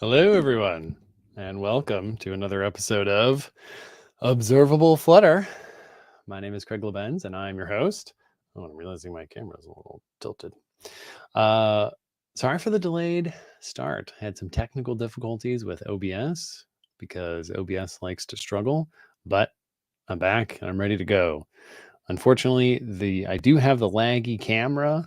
Hello, everyone, and welcome to another episode of Observable Flutter. My name is Craig Labenz, and I'm your host. Oh, I'm realizing my camera is a little tilted. Sorry for the delayed start. I had some technical difficulties with OBS because OBS likes to struggle, but I'm back and I'm ready to go. Unfortunately, I do have the laggy camera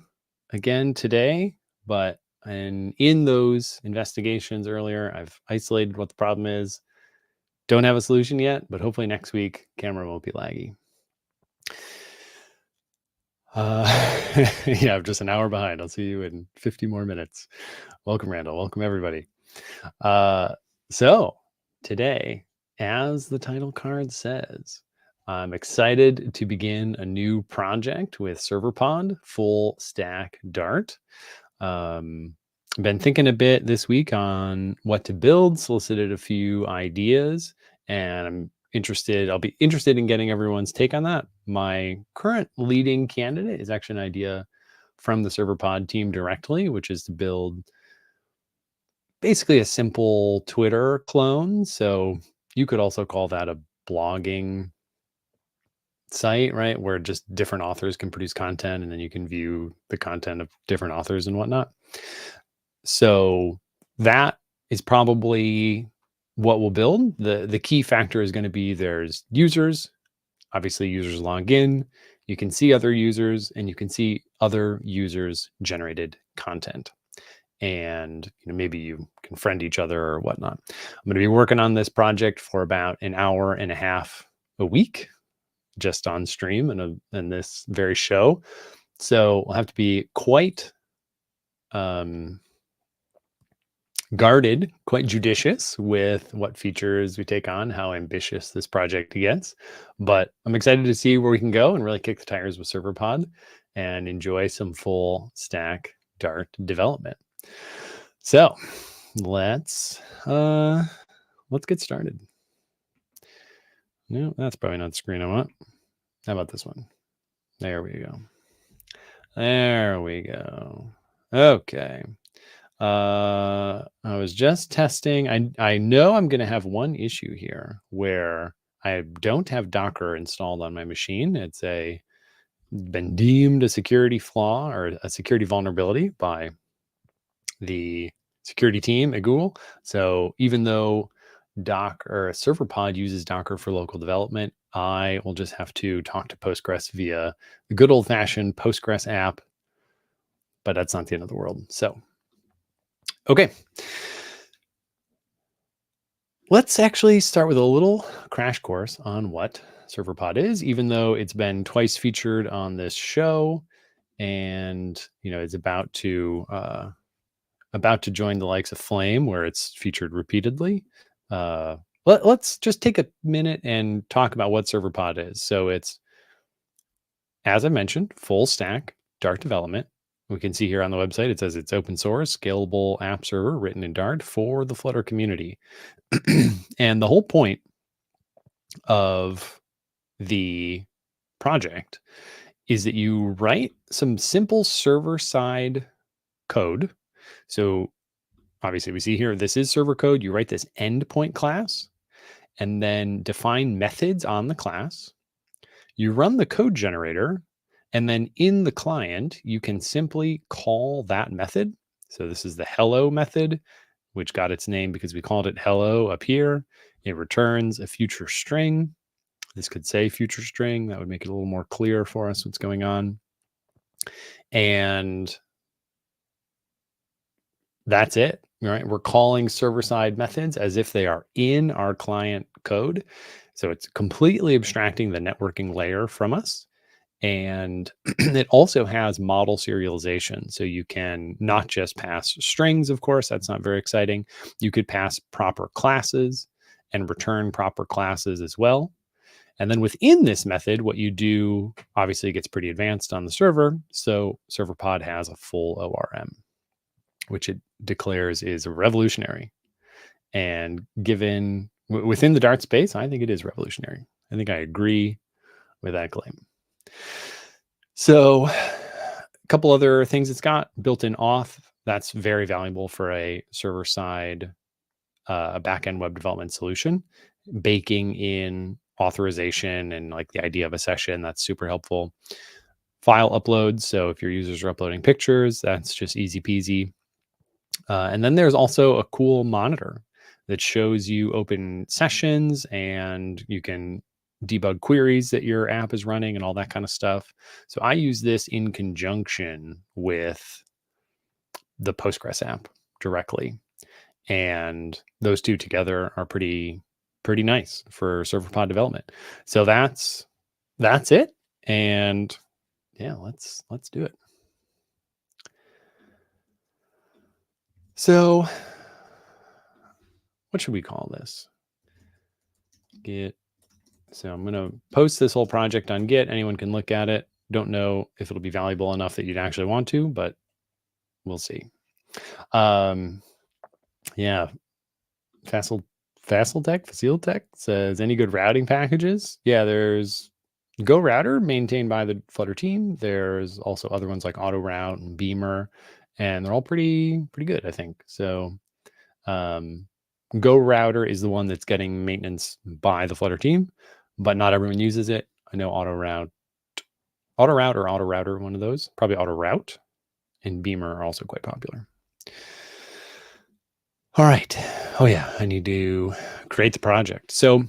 again today, but in those investigations earlier, I've isolated what the problem is. Don't have a solution yet, but hopefully next week camera won't be laggy. Yeah, I'm just an hour behind. I'll see you in 50 more minutes. Welcome, Randall. Welcome, everybody. So today, as the title card says, I'm excited to begin a new project with Serverpod, full stack Dart. Been thinking a bit this week on what to build, solicited a few ideas, and I'll be interested in getting everyone's take on that. My current leading candidate is actually an idea from the Serverpod team directly, which is to build basically a simple Twitter clone. So you could also call that a blogging site, right? Where just different authors can produce content and then you can view the content of different authors and whatnot. So that is probably what we'll build. The key factor is going to be there's users. Obviously, users log in. You can see other users and you can see other users generated content. And maybe you can friend each other or whatnot. I'm going to be working on this project for about an hour and a half a week, just on stream and this very show. So we'll have to be quite guarded, quite judicious with what features we take on, how ambitious this project gets. But I'm excited to see where we can go and really kick the tires with Serverpod and enjoy some full stack Dart development. So let's get started. No, that's probably not the screen I want. How about this one? There we go. There we go. Okay. I was just testing. I know I'm going to have one issue here where I don't have Docker installed on my machine. It's been deemed a security flaw or a security vulnerability by the security team at Google. So even though Docker or Serverpod uses Docker for local development, I will just have to talk to Postgres via the good old fashioned Postgres app, but that's not the end of the world. So, okay. Let's actually start with a little crash course on what Serverpod is, even though it's been twice featured on this show and, it's about to join the likes of Flame, where it's featured repeatedly. Let's just take a minute and talk about what Serverpod is. So it's, as I mentioned, full stack Dart development. We can see here on the website, it says it's open source, scalable app server written in Dart for the Flutter community. And the whole point of the project is that you write some simple server-side code. So obviously we see here, this is server code. You write this endpoint class and then define methods on the class. You run the code generator, and then in the client, you can simply call that method. So this is the hello method, which got its name because we called it hello up here. It returns a future string. This could say future string. That would make it a little more clear for us what's going on. And that's it, right? We're calling server-side methods as if they are in our client code. So it's completely abstracting the networking layer from us. And it also has model serialization. So you can not just pass strings, of course, that's not very exciting. You could pass proper classes and return proper classes as well. And then within this method, what you do obviously gets pretty advanced on the server. So Serverpod has a full ORM, which it declares is revolutionary. And given within the Dart space, I think it is revolutionary. I think I agree with that claim. So a couple other things it's got: built-in auth. That's very valuable for a server-side a backend web development solution, baking in authorization and like the idea of a session. That's super helpful. File uploads. So if your users are uploading pictures, that's just easy peasy. And then there's also a cool monitor that shows you open sessions, and you can debug queries that your app is running and all that kind of stuff. So I use this in conjunction with the Postgres app directly. And those two together are pretty nice for Serverpod development. So that's it. And yeah, let's do it. So what should we call this? Git. So I'm going to post this whole project on Git. Anyone can look at it. Don't know if it'll be valuable enough that you'd actually want to, but we'll see. Yeah. Facilitech says, any good routing packages? Yeah, there's Go Router, maintained by the Flutter team. There's also other ones like AutoRoute and Beamer, and they're all pretty good, I think. So Go Router is the one that's getting maintenance by the Flutter team, but not everyone uses it. I know AutoRoute or AutoRouter, one of those, probably AutoRoute, and Beamer are also quite popular. All right. Oh yeah, I need to create the project. So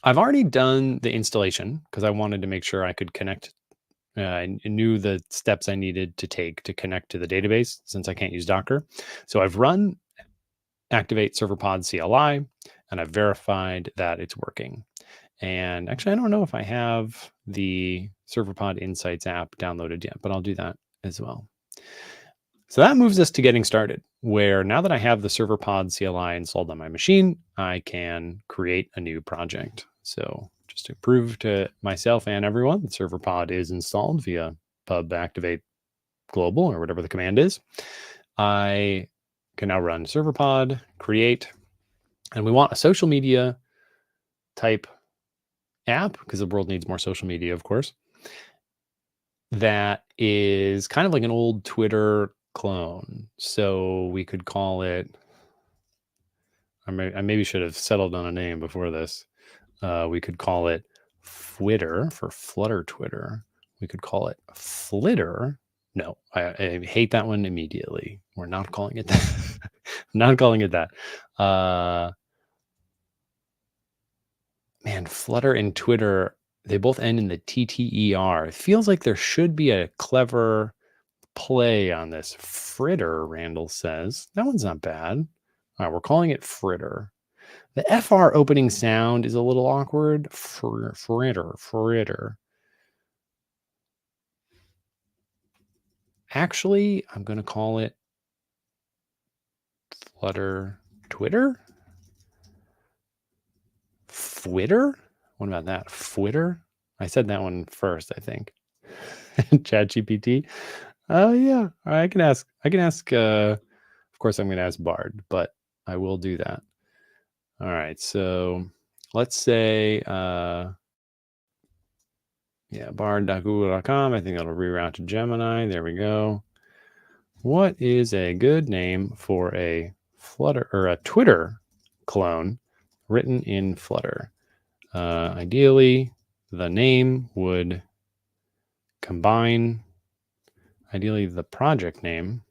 I've already done the installation because I wanted to make sure I could connect. I knew the steps I needed to take to connect to the database since I can't use Docker. So I've run activate serverpod CLI, and I've verified that it's working. And actually, I don't know if I have the Serverpod Insights app downloaded yet, but I'll do that as well. So that moves us to getting started, where now that I have the Serverpod CLI installed on my machine, I can create a new project. So just to prove to myself and everyone that Serverpod is installed via pub activate global or whatever the command is, I can now run Serverpod, create, and we want a social media type app because the world needs more social media, of course. That is kind of like an old Twitter clone. So we could call it, I maybe should have settled on a name before this. We could call it Fwitter for Flutter Twitter. We could call it Flitter. No, I hate that one immediately. We're not calling it that. Not calling it that. Man, Flutter and Twitter, they both end in the TTER. It feels like there should be a clever play on this. Fritter, Randall says. That one's not bad. All right, we're calling it Fritter. The FR opening sound is a little awkward. Fritter. Actually, I'm going to call it Flutter Twitter. Fwitter? What about that? Fwitter? I said that one first, I think. ChatGPT. Oh yeah, I can ask. Of course, I'm going to ask Bard, but I will do that. All right, so let's say, yeah, bard.google.com. I think that'll reroute to Gemini. There we go. What is a good name for a Flutter or a Twitter clone written in Flutter? Ideally, the name would combine. Ideally, the project name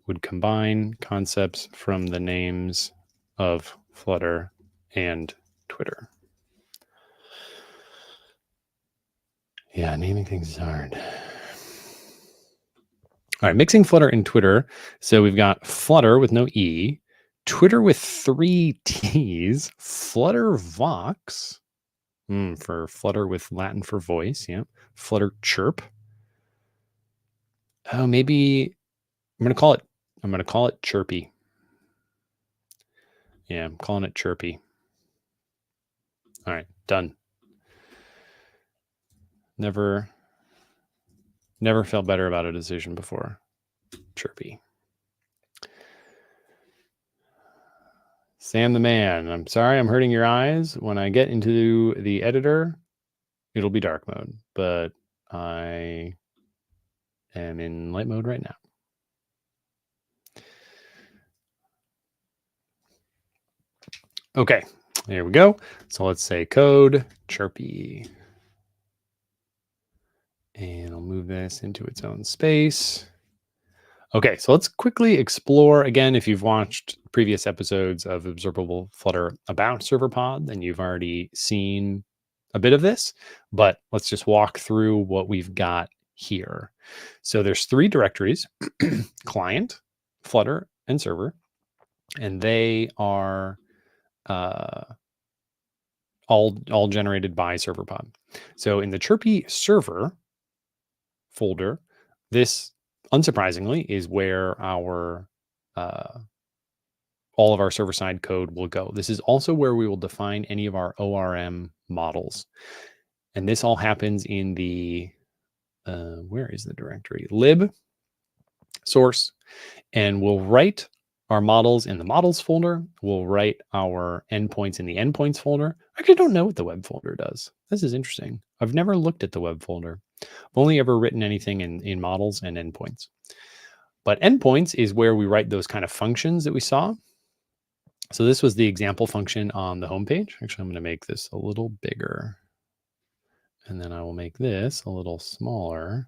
would combine concepts from the names of Flutter and Twitter. Yeah, naming things is hard. All right, mixing Flutter and Twitter. So we've got Flutter with no E, Twitter with 3 T's, Flutter Vox, for Flutter with Latin for voice, yeah, Flutter Chirp. Oh, maybe I'm going to call it Chirpy. Yeah, I'm calling it Chirpy. All right, done. Never felt better about a decision before. Chirpy. Sam the man, I'm sorry I'm hurting your eyes. When I get into the editor, it'll be dark mode, but I am in light mode right now. Okay, there we go. So let's say code chirpy. And I'll move this into its own space. Okay, so let's quickly explore again. If you've watched previous episodes of Observable Flutter about Serverpod, then you've already seen a bit of this, but let's just walk through what we've got here. So there's three directories, client, Flutter, and server, and they are all generated by Serverpod. So in the chirpy server folder, this unsurprisingly is where our all of our server-side code will go. This is also where we will define any of our ORM models. And this all happens in the, where is the directory? Lib source. And we'll write our models in the models folder. We'll write our endpoints in the endpoints folder. I actually don't know what the web folder does. This is interesting. I've never looked at the web folder. I've only ever written anything in models and endpoints. But endpoints is where we write those kind of functions that we saw. So this was the example function on the homepage. Actually, I'm going to make this a little bigger. And then I will make this a little smaller.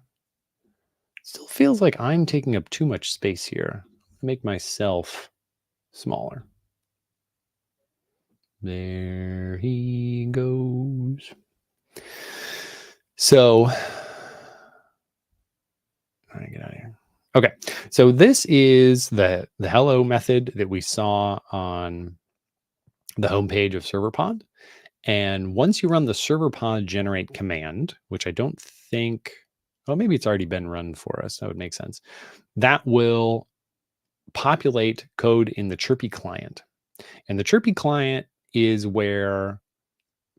Still feels like I'm taking up too much space here. Make myself smaller. There he goes. So, all right, get out of here. Okay, so this is the hello method that we saw on the homepage of Serverpod. And once you run the Serverpod generate command, which I don't think, well, maybe it's already been run for us. That would make sense. That will populate code in the Chirpy client. And the Chirpy client is where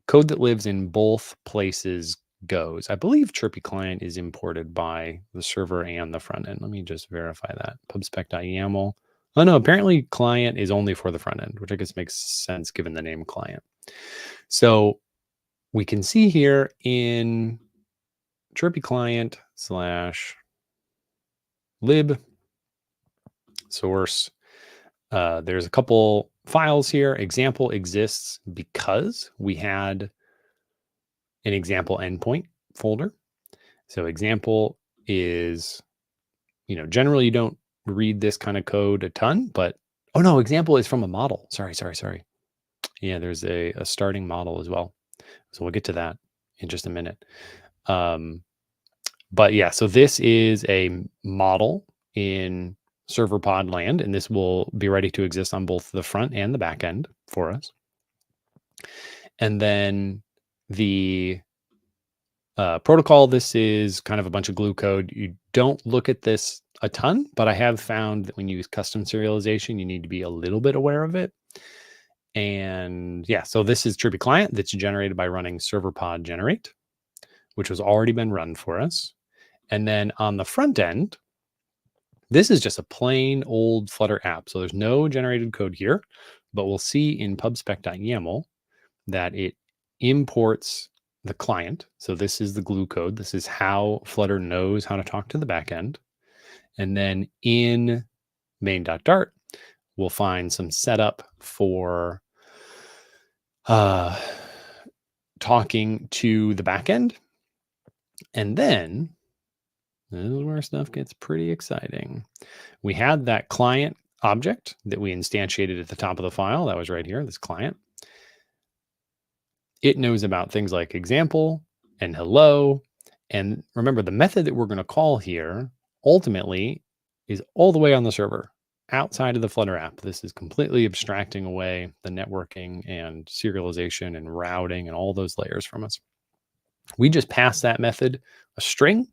code that lives in both places goes. I believe Chirpy client is imported by the server and the front end. Let me just verify that. pubspec.yaml. Oh no, apparently client is only for the front end, which I guess makes sense given the name client. So we can see here in Chirpy client / lib source, there's a couple files here. Example exists because we had an example endpoint folder. So example is, generally you don't read this kind of code a ton, but oh no, example is from a model. Sorry. Yeah, there's a starting model as well. So we'll get to that in just a minute. But yeah, so this is a model in Serverpod land, and this will be ready to exist on both the front and the back end for us. And then the protocol, this is kind of a bunch of glue code. You don't look at this a ton, but I have found that when you use custom serialization, you need to be a little bit aware of it. And yeah, so this is Chirpy client that's generated by running Serverpod generate, which has already been run for us. And then on the front end, this is just a plain old Flutter app. So there's no generated code here, but we'll see in pubspec.yaml that it imports the client. So this is the glue code. This is how Flutter knows how to talk to the backend. And then in main.dart, we'll find some setup for talking to the backend. And then this is where stuff gets pretty exciting. We had that client object that we instantiated at the top of the file. That was right here, this client. It knows about things like example and hello. And remember, the method that we're going to call here ultimately is all the way on the server outside of the Flutter app. This is completely abstracting away the networking and serialization and routing and all those layers from us. We just pass that method a string,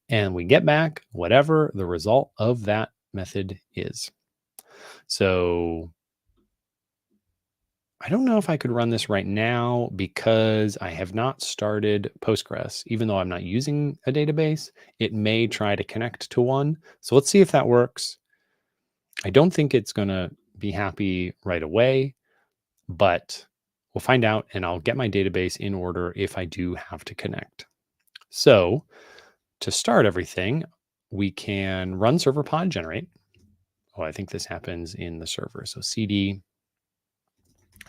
and we get back whatever the result of that method is. So I don't know if I could run this right now because I have not started Postgres. Even though I'm not using a database, it may try to connect to one. So let's see if that works. I don't think it's going to be happy right away, but we'll find out, and I'll get my database in order if I do have to connect. So to start everything, we can run serverpod generate. Oh, I think this happens in the server. So cd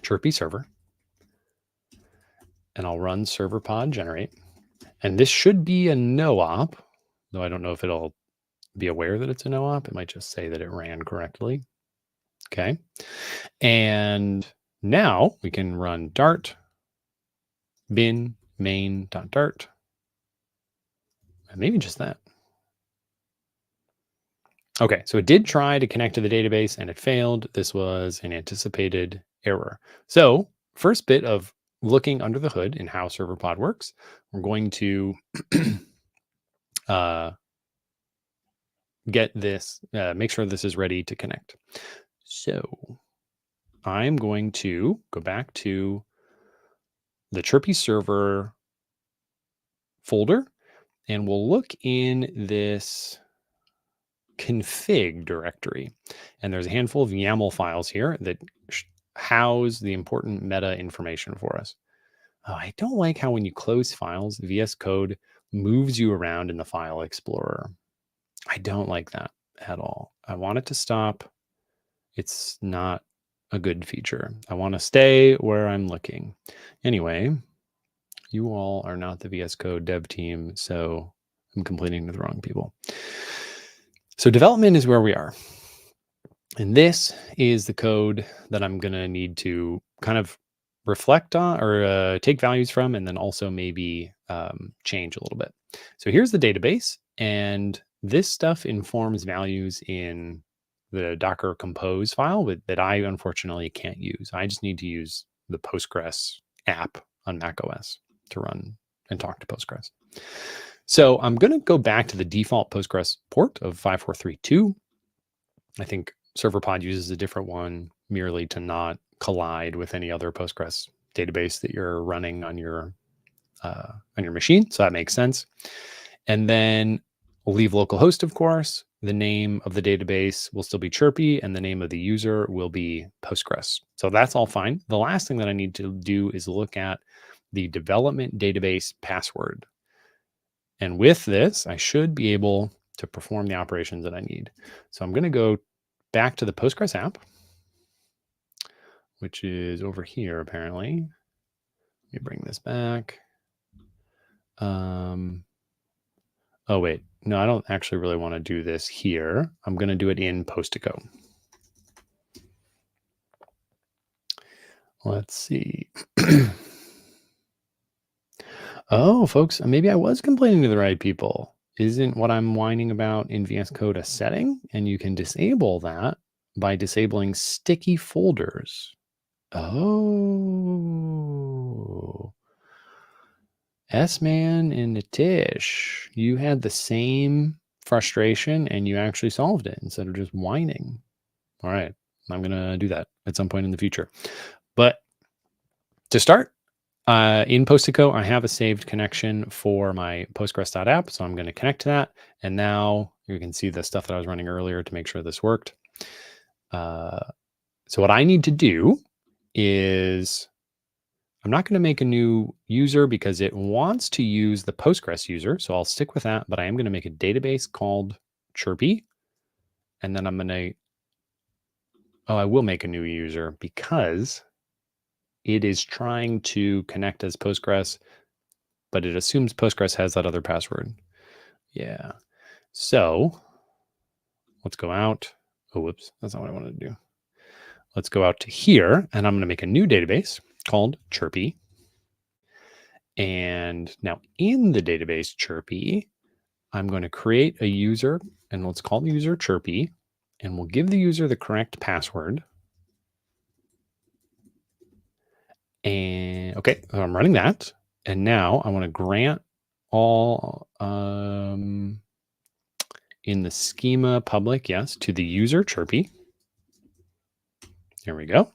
Chirpy server, and I'll run serverpod generate. And this should be a no op, though I don't know if it'll be aware that it's a no op. It might just say that it ran correctly. Okay. And now we can run dart bin main.dart. And maybe just that. Okay, so it did try to connect to the database and it failed. This was an anticipated error. So first bit of looking under the hood in how serverpod works, we're going to get this, make sure this is ready to connect. So I'm going to go back to the Chirpy server folder, and we'll look in this config directory. And there's a handful of YAML files here that house the important meta information for us. Oh, I don't like how when you close files, VS Code moves you around in the file explorer. I don't like that at all. I want it to stop. It's not a good feature. I want to stay where I'm looking. Anyway, you all are not the VS Code dev team, so I'm complaining to the wrong people. So development is where we are. And this is the code that I'm going to need to kind of reflect on or take values from, and then also maybe change a little bit. So here's the database, and this stuff informs values in the Docker Compose file that I unfortunately can't use. I just need to use the Postgres app on macOS to run and talk to Postgres. So I'm going to go back to the default Postgres port of 5432. I think Serverpod uses a different one merely to not collide with any other Postgres database that you're running on your machine. So that makes sense. And then we'll leave localhost, of course. The name of the database will still be Chirpy, and the name of the user will be Postgres. So that's all fine. The last thing that I need to do is look at the development database password. And with this, I should be able to perform the operations that I need. So I'm going to go back to the Postgres app, which is over here, apparently. Let me bring this back. Oh, wait. No, I don't actually really want to do this here. I'm going to do it in Postico. Let's see. Oh, folks, maybe I was complaining to the right people. Isn't what I'm whining about in VS Code a setting? And you can disable that by disabling sticky folders. Oh. S-Man and Nitish, you had the same frustration and you actually solved it instead of just whining. All right, I'm going to do that at some point in the future. But to start, in Postico, I have a saved connection for my Postgres.app. So I'm going to connect to that. And now you can see the stuff that I was running earlier to make sure this worked. So what I need to do is I'm not going to make a new user because it wants to use the Postgres user. So I'll stick with that, but I am going to make a database called Chirpy. And then I'm going to, I will make a new user because it is trying to connect as Postgres, but it assumes Postgres has that other password. Yeah. So let's go out. Oh, whoops. That's not what I wanted to do. Let's go out to here and I'm going to make a new database called Chirpy. And now in the database Chirpy, I'm going to create a user and let's call the user Chirpy, and we'll give the user the correct password. And okay, so I'm running that. And now I want to grant all in the schema public, yes, to the user Chirpy. There we go.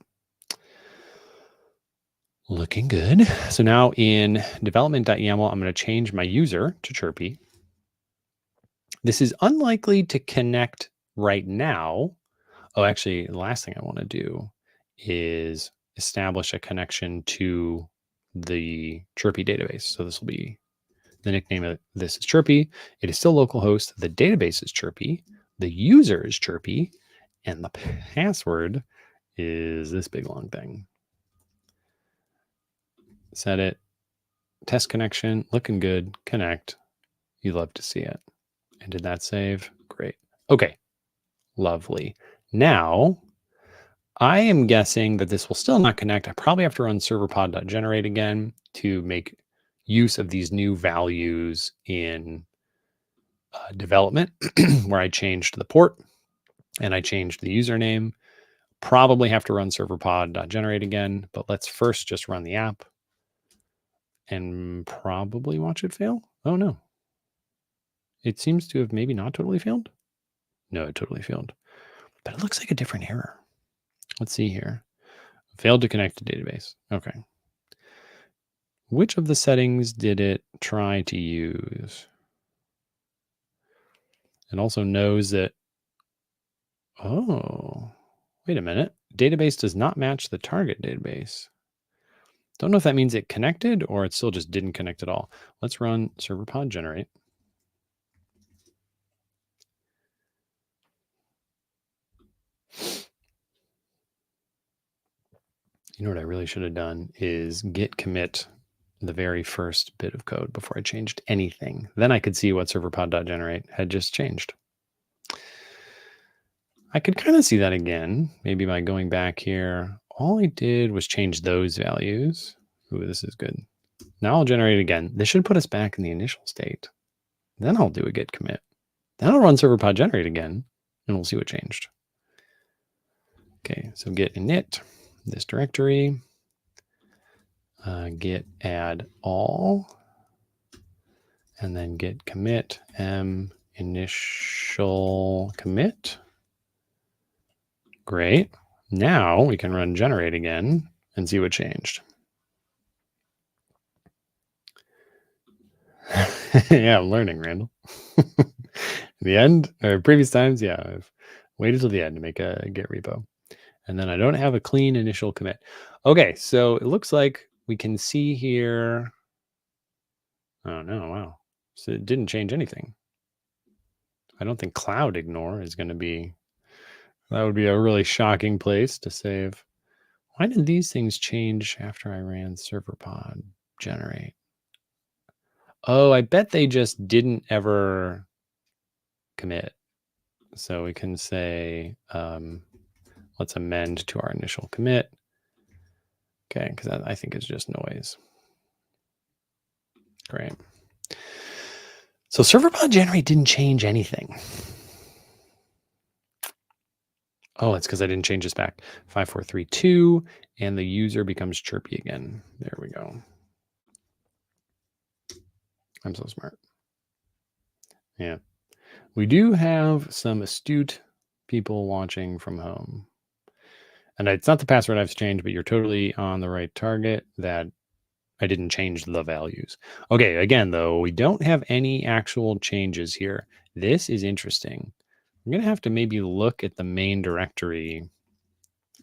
Looking good. So now in development.yaml, I'm going to change my user to Chirpy. This is unlikely to connect right now. Oh, actually, the last thing I want to do is establish a connection to the Chirpy database. So this will be the nickname of this is Chirpy. It is still localhost. The database is Chirpy. The user is Chirpy. And the password is this big long thing. set it, test connection, looking good, connect. You love to see it. And did that save? Great. Okay, lovely. Now, I am guessing that this will still not connect. I probably have to run serverpod.generate again to make use of these new values in development, where I changed the port and I changed the username. Probably have to run serverpod.generate again, but let's first just run the app and probably watch it fail. Oh no. It seems to have maybe not totally failed. No, it totally failed. But it looks like a different error. Let's see here. Failed to connect to database. Okay. Which of the settings did it try to use? It also knows that, oh, wait a minute. Database does not match the target database. Don't know if that means it connected or it still just didn't connect at all. Let's run serverpod generate. You know what I really should have done is git commit the very first bit of code before I changed anything. Then I could see what serverpod.generate had just changed. I could kind of see that again, maybe by going back here. All I did was change those values. Ooh, this is good. Now I'll generate it again. This should put us back in the initial state. Then I'll do a git commit. Then I'll run serverpod generate again, and we'll see what changed. Okay, so git init, this directory, git add all, and then git commit m initial commit. Great. Now we can run generate again and see what changed. Yeah, I'm learning, Randall. The end, or previous times, yeah, I've waited till the end to make a git repo. And then I don't have a clean initial commit. Okay, so it looks like we can see here. Oh no, wow. So it didn't change anything. I don't think cloud ignore is going to be, that would be a really shocking place to save. Why did these things change after I ran serverpod generate? Oh, I bet they just didn't ever commit. So we can say, let's amend to our initial commit. Okay, because that I think is just noise. Great. So serverpod generate didn't change anything. Oh, it's because I didn't change this back. 5432, and the user becomes chirpy again. There we go. I'm so smart. Yeah. We do have some astute people watching from home. And it's not the password I've changed, but you're totally on the right target that I didn't change the values. Okay, again, though, we don't have any actual changes here. This is interesting. I'm going to have to maybe look at the main directory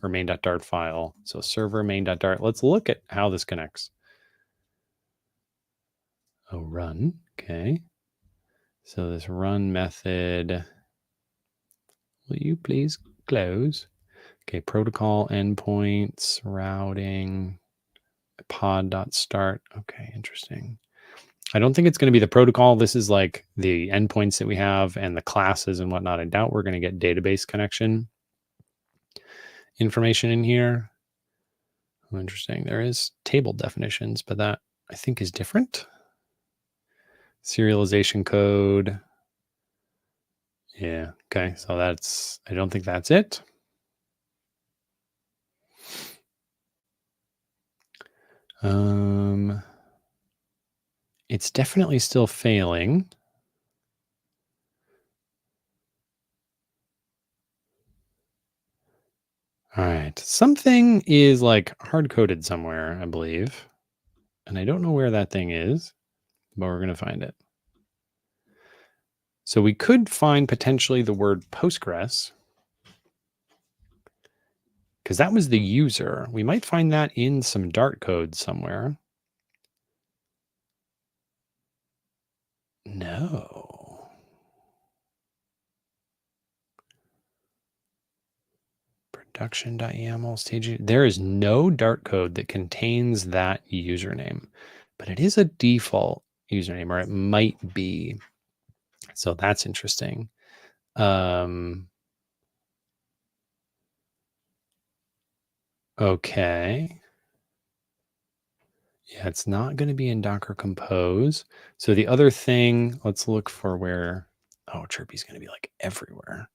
or main.dart file. So server main.dart. Let's look at how this connects. Oh, run. Okay. So this run method, will you please close? Okay, protocol endpoints, routing, pod.start. Okay, interesting. I don't think it's going to be the protocol. This is like the endpoints that we have and the classes and whatnot. I doubt we're going to get database connection information in here. Oh, interesting. There is table definitions, but that I think is different. Serialization code. Yeah. Okay. So that's, I don't think that's it. It's definitely still failing. All right. Something is like hard coded somewhere, I believe. And I don't know where that thing is, but we're going to find it. So we could find potentially the word Postgres, because that was the user. We might find that in some Dart code somewhere. No. production.yaml staging. There is no Dart code that contains that username, but it is a default username, or it might be. So that's interesting. Okay. Yeah, it's not going to be in Docker Compose. So the other thing, let's look for where, oh, Chirpy's going to be like everywhere.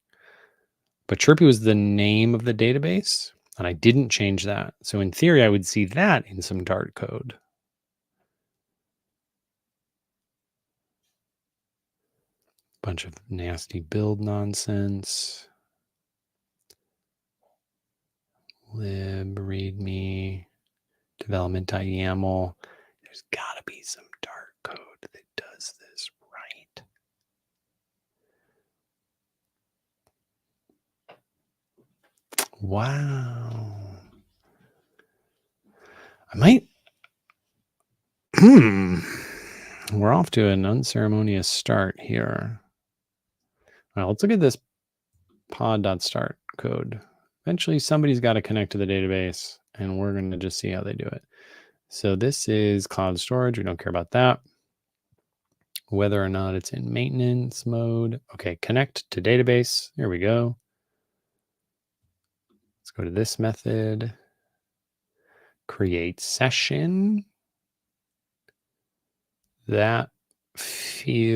But Chirpy was the name of the database, and I didn't change that. So in theory, I would see that in some Dart code. Bunch of nasty build nonsense. Lib, readme, development.yaml. There's got to be some Dart code that does this right. Wow. I might. We're off to an unceremonious start here. All right, let's look at this pod.start code. Eventually, somebody's got to connect to the database, and we're going to just see how they do it. So this is cloud storage. We don't care about that. Whether or not it's in maintenance mode. Okay, connect to database. Here we go. Let's go to this method. Create session. That feels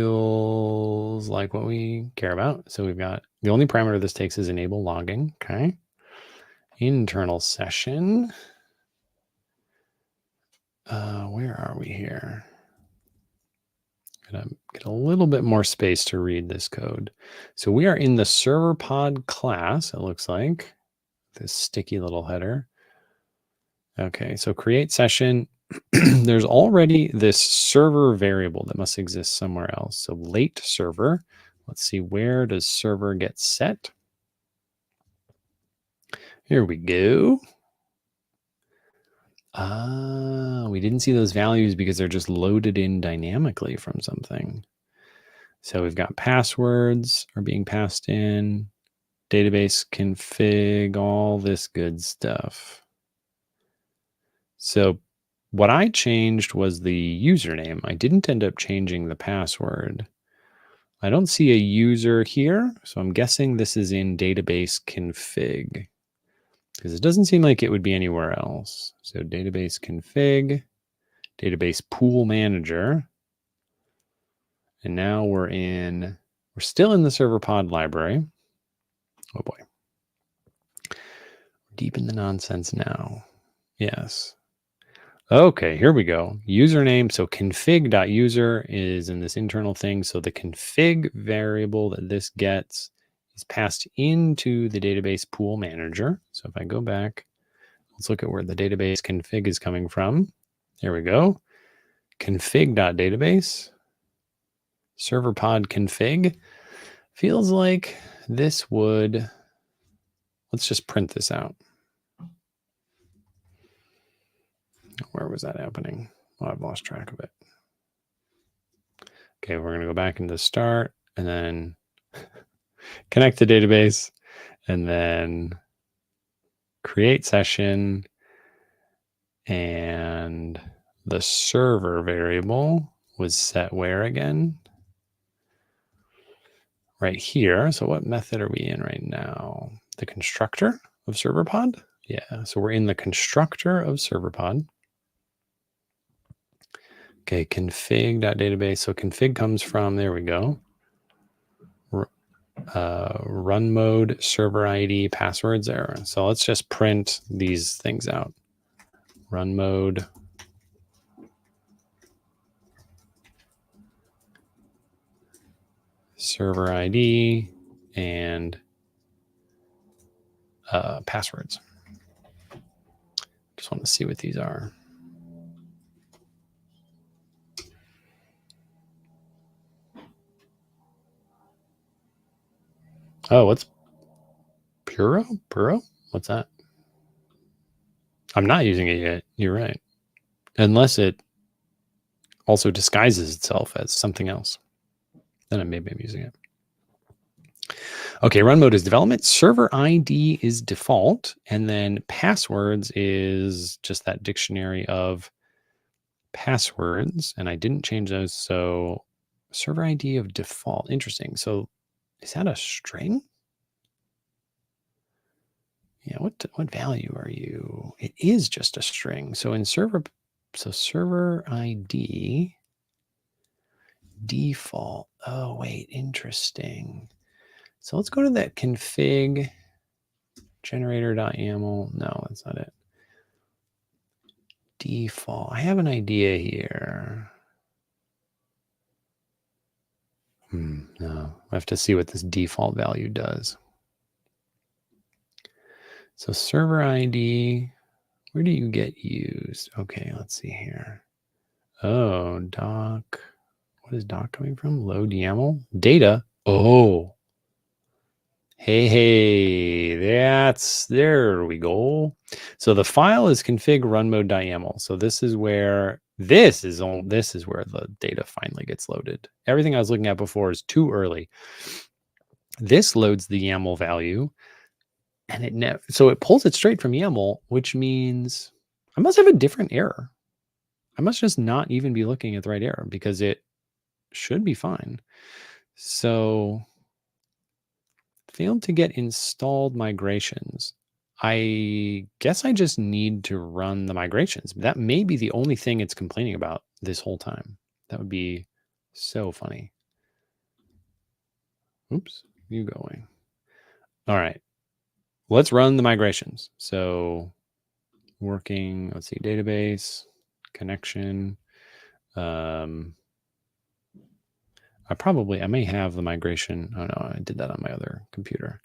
like what we care about. So we've got the only parameter this takes is enable logging. Okay. Internal session. Where are we here? Gonna get a little bit more space to read this code. So we are in the Serverpod class, it looks like. This sticky little header. Okay, so create session. There's already this server variable that must exist somewhere else. So late server. Let's see, where does server get set? Here we go. We didn't see those values because they're just loaded in dynamically from something. So we've got passwords are being passed in, database config, all this good stuff. So what I changed was the username. I didn't end up changing the password. I don't see a user here, so I'm guessing this is in database config because it doesn't seem like it would be anywhere else. So database config, database pool manager. And now we're still in the Serverpod library. Oh boy. Deep in the nonsense now. Yes. Okay, here we go. Username. So config.user is in this internal thing. So the config variable that this gets is passed into the database pool manager. So if I go back, let's look at where the database config is coming from. There we go. Config.database. Serverpod config. Feels like this would, let's just print this out. Where was that happening? Oh, I've lost track of it. Okay, we're going to go back into start and then connect to database and then create session, and the server variable was set where again? Right here. So what method are we in right now? The constructor of Serverpod? Yeah, so we're in the constructor of Serverpod. Okay, config.database. So config comes from, there we go. Run mode, server ID, passwords error. So let's just print these things out. Run mode. Server ID and passwords. Just want to see what these are. Oh, what's Puro? Puro? What's that? I'm not using it yet. You're right. Unless it also disguises itself as something else. Then maybe I'm using it. Okay, run mode is development. Server ID is default. And then passwords is just that dictionary of passwords. And I didn't change those. So server ID of default. Interesting. So is that a string? Yeah, what value are you? It is just a string. So in server ID default. Oh, wait, interesting. So let's go to that config generator.yaml. No, that's not it. Default. I have an idea here. No, I have to see what this default value does. So server ID, where do you get used? Okay, let's see here. Oh, doc. What is doc coming from? Load YAML data. Oh, hey, there we go. So the file is config runmode.yaml. So this is where the data finally gets loaded. Everything I was looking at before is too early. This loads the YAML value, and so it pulls it straight from YAML, which means I must have a different error. I must just not even be looking at the right error because it should be fine. So failed to get installed migrations. I guess I just need to run the migrations. That may be the only thing it's complaining about this whole time. That would be so funny. Oops, you going. All right, let's run the migrations. So working, let's see, database, connection. I may have the migration. Oh no, I did that on my other computer.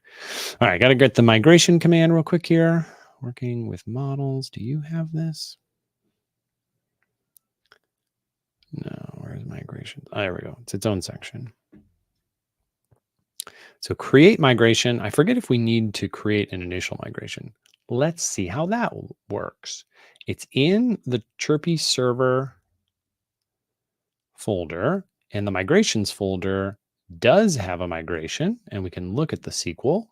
All right, got to get the migration command real quick here. Working with models. Do you have this? No, where's migration? Oh, there we go. It's its own section. So create migration. I forget if we need to create an initial migration. Let's see how that works. It's in the Chirpy server folder, and the migrations folder does have a migration, and we can look at the SQL.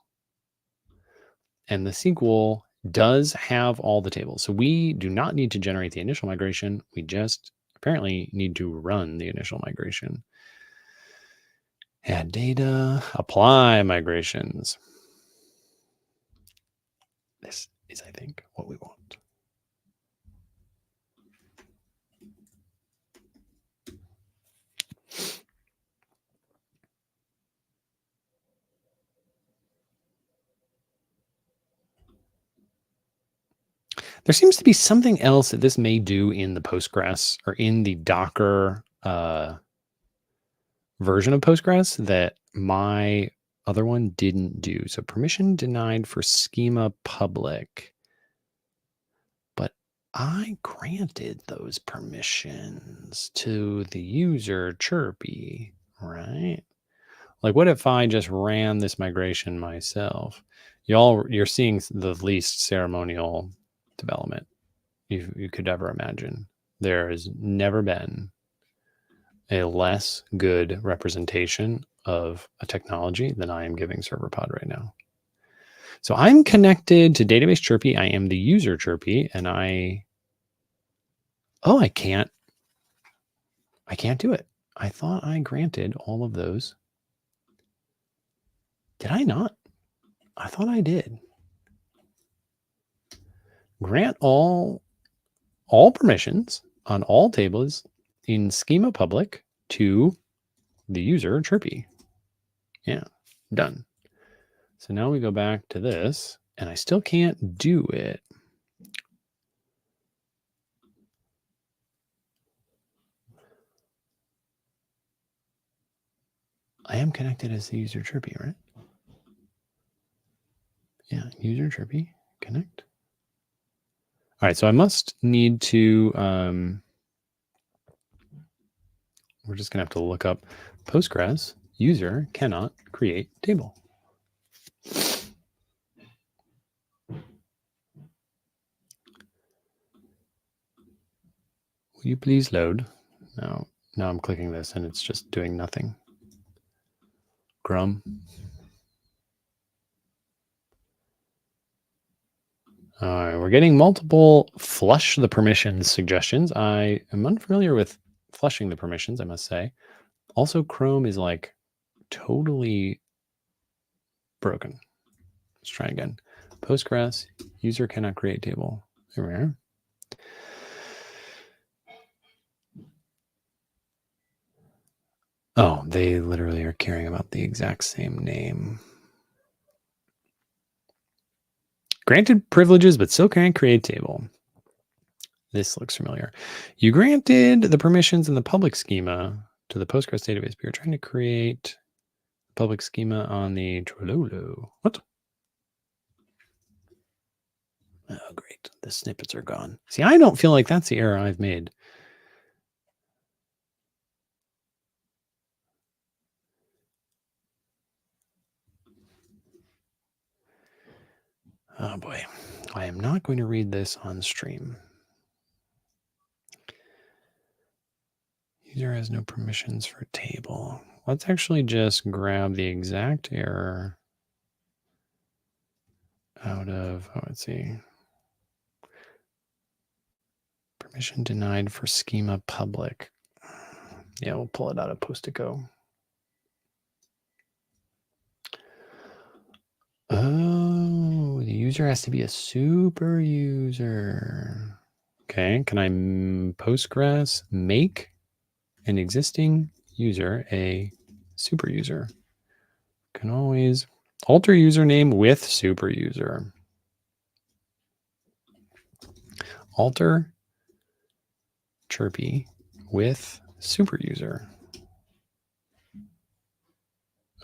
And the SQL does have all the tables. So we do not need to generate the initial migration. We just apparently need to run the initial migration. Add data, apply migrations. This is, I think, what we want. There seems to be something else that this may do in the Postgres or in the Docker version of Postgres that my other one didn't do. So permission denied for schema public. But I granted those permissions to the user Chirpy, right? Like, what if I just ran this migration myself? You're seeing the least ceremonial development you could ever imagine. There has never been a less good representation of a technology than I am giving Serverpod right now. So I'm connected to database Chirpy. I am the user Chirpy, and I can't do it. I thought I granted all of those. Did I not? I thought I did. Grant all permissions on all tables in schema public to the user Chirpy. Yeah, done. So now we go back to this, and I still can't do it. I am connected as the user Chirpy, right? Yeah, user Chirpy, connect. All right, so I must need to, we're just going to have to look up Postgres user cannot create table. Will you please load? No, now I'm clicking this and it's just doing nothing. Grum. All right, we're getting multiple flush the permissions suggestions. I am unfamiliar with flushing the permissions, I must say. Also, Chrome is like totally broken. Let's try again. Postgres, user cannot create table. There we are. Oh, they literally are caring about the exact same name. Granted privileges, but still can't create table. This looks familiar. You granted the permissions in the public schema to the Postgres database, but you're trying to create public schema on the Trello. What? Oh, great. The snippets are gone. See, I don't feel like that's the error I've made. Oh boy. I am not going to read this on stream. User has no permissions for table. Let's actually just grab the exact error out of, oh, let's see. Permission denied for schema public. Yeah, we'll pull it out of Postico. Oh, the user has to be a super user. Okay, can I Postgres make an existing user a super user? Can always alter username with super user. Alter chirpy with super user.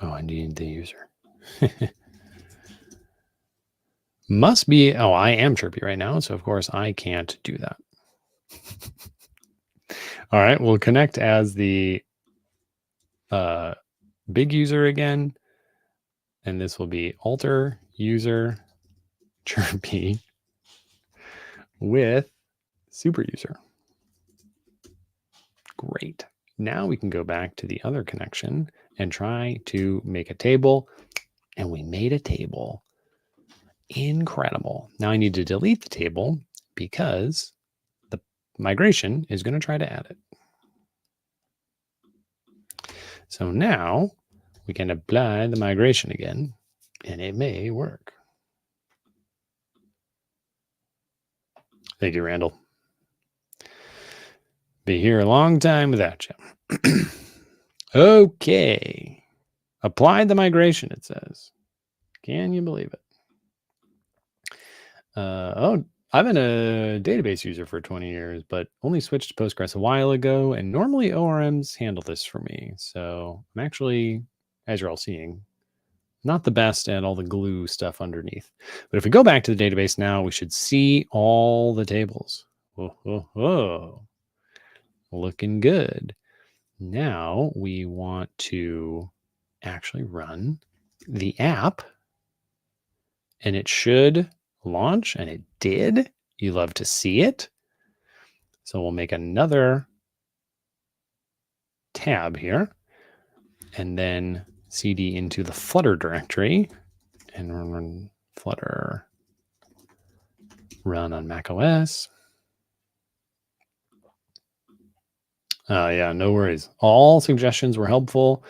Oh, I need the user. Must be, oh, I am chirpy right now, so of course I can't do that. All right, we'll connect as the big user again, and this will be alter user chirpy with super user. Great. Now we can go back to the other connection and try to make a table, and we made a table. Incredible. Now I need to delete the table because the migration is going to try to add it. So now we can apply the migration again, and it may work. Thank you, Randall. Be here a long time without you. Okay. Applied the migration, it says. Can you believe it? I've been a database user for 20 years, but only switched to Postgres a while ago, and normally ORMs handle this for me. So I'm actually, as you're all seeing, not the best at all the glue stuff underneath. But if we go back to the database now, we should see all the tables. Whoa. Looking good. Now we want to actually run the app, and it should launch, and it did. You love to see it. So we'll make another tab here, and then cd into the Flutter directory, and run Flutter run on Mac OS. Yeah, no worries. All suggestions were helpful.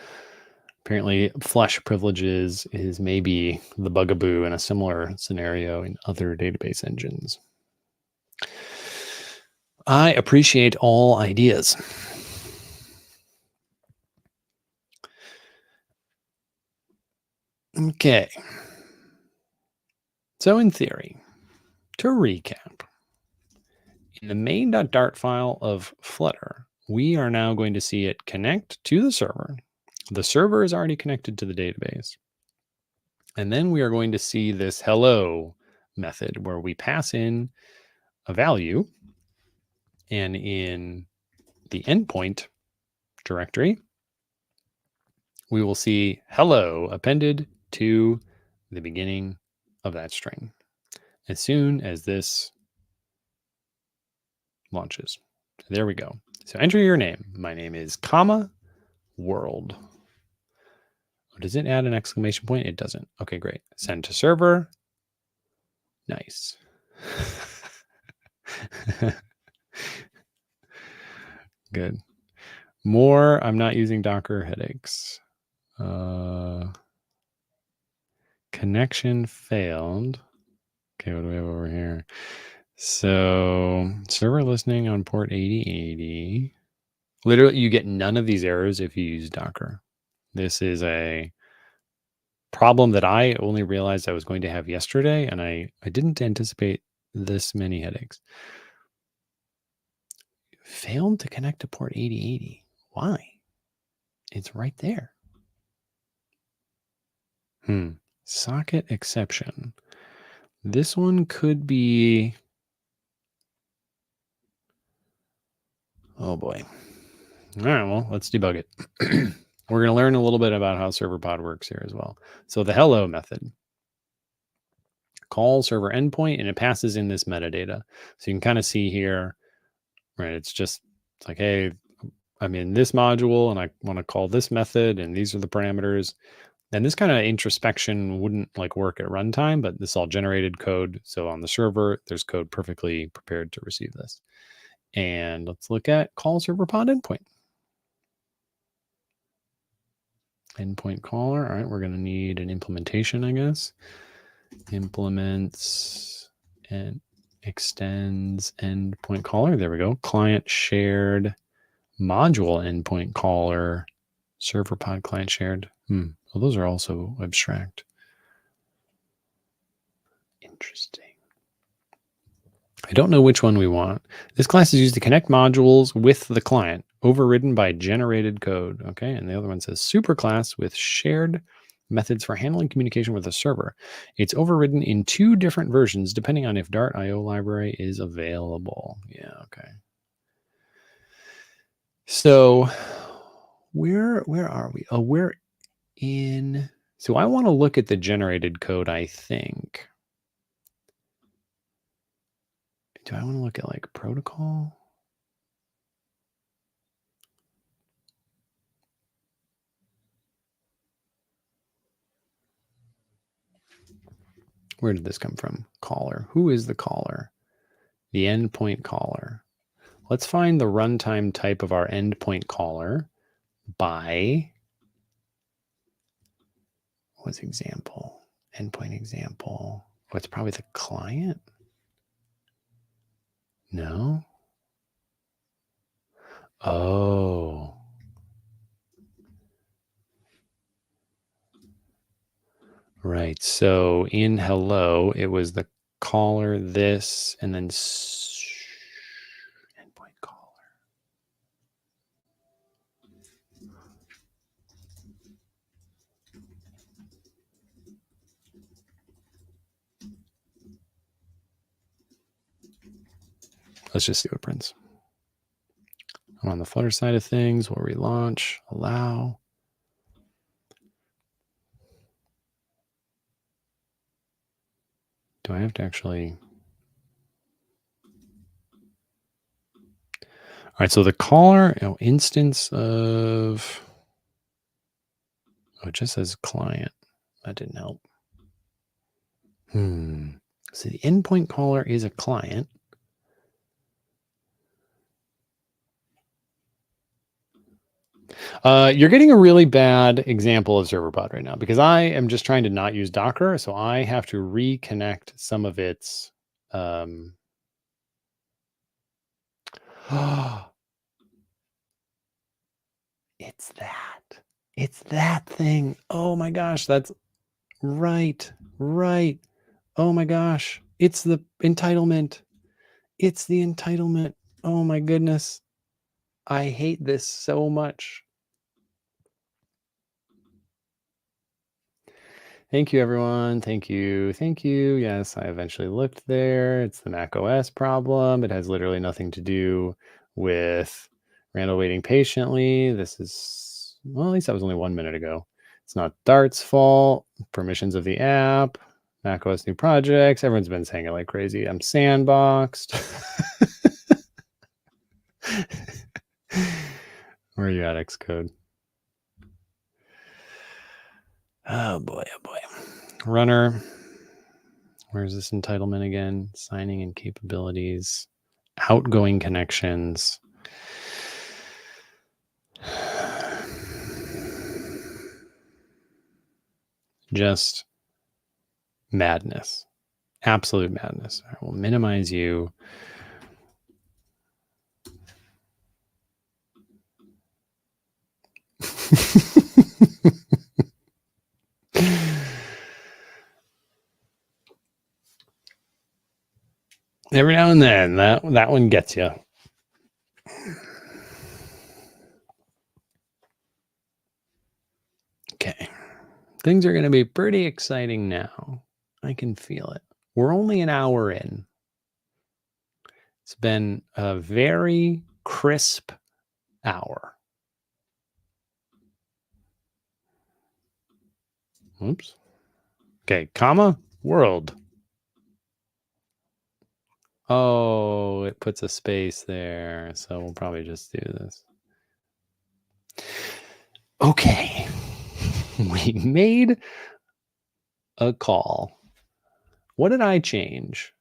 Apparently, flush privileges is maybe the bugaboo in a similar scenario in other database engines. I appreciate all ideas. Okay. So in theory, to recap, in the main.dart file of Flutter, we are now going to see it connect to the server. The server is already connected to the database. And then we are going to see this hello method where we pass in a value, and in the endpoint directory, we will see hello appended to the beginning of that string as soon as this launches. There we go. So enter your name. My name is world. Does it add an exclamation point? It doesn't. Okay, great. Send to server. Nice. Good. More, I'm not using Docker headaches. Connection failed. Okay, what do we have over here? So server listening on port 8080. Literally, you get none of these errors if you use Docker. This is a problem that I only realized I was going to have yesterday, and I didn't anticipate this many headaches. Failed to connect to port 8080. Why? It's right there. Socket exception. This one could be... Oh boy. All right, well, let's debug it. We're going to learn a little bit about how Serverpod works here as well. So the hello method calls server endpoint, and it passes in this metadata. So you can kind of see here, right? It's like, hey, I'm in this module and I want to call this method, and these are the parameters. And this kind of introspection wouldn't like work at runtime, but this all generated code. So on the server, there's code perfectly prepared to receive this. And let's look at call serverpod endpoint. Endpoint caller. All right, we're going to need an implementation, I guess. Implements and extends endpoint caller. There we go. Client shared module endpoint caller. Serverpod client shared. Well, those are also abstract. Interesting. I don't know which one we want. This class is used to connect modules with the client, overridden by generated code. Okay, and the other one says superclass with shared methods for handling communication with the server. It's overridden in 2 different versions, depending on if Dart.io library is available. Yeah, okay. So where are we? Oh, we're in... So I want to look at the generated code, I think. Do I want to look at like protocol? Where did this come from? Caller. Who is the caller? The endpoint caller. Let's find the runtime type of our endpoint caller by... What's example? Endpoint example. Oh, it's probably the client? No? Oh. Right. So in hello, it was the caller, this, and then endpoint caller. Let's just see what prints. I'm on the Flutter side of things. We'll relaunch, allow. Do I have to actually... All right, so the caller, instance of... Oh, it just says client. That didn't help. So the endpoint caller is a client. You're getting a really bad example of Serverpod right now because I am just trying to not use Docker. So I have to reconnect some of its... It's that. It's that thing. Oh my gosh, that's right. Right. Oh my gosh. It's the entitlement. It's the entitlement. Oh my goodness. I hate this so much. Thank you, everyone. Thank you. Thank you. Yes, I eventually looked there. It's the Mac OS problem. It has literally nothing to do with Randall waiting patiently. This is, well, at least that was only 1 minute ago. It's not Dart's fault. Permissions of the app. Mac OS new projects. Everyone's been saying it like crazy. I'm sandboxed. Where are you at, Xcode? Oh boy, oh boy. Runner. Where's this entitlement again? Signing and capabilities, outgoing connections. Just madness. Absolute madness. I will minimize you. Every now and then, that one gets you. Okay. Things are going to be pretty exciting now. I can feel it. We're only an hour in. It's been a very crisp hour. Oops. Okay, comma, world. Oh, it puts a space there. So we'll probably just do this. Okay. We made a call. What did I change?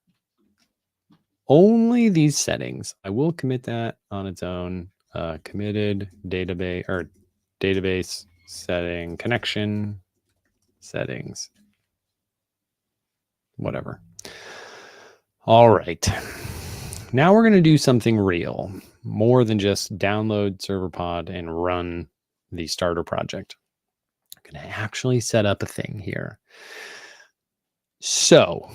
Only these settings. I will commit that on its own. Committed database setting, connection settings, whatever. All right. Now we're going to do something real, more than just download Serverpod and run the starter project. I'm going to actually set up a thing here. So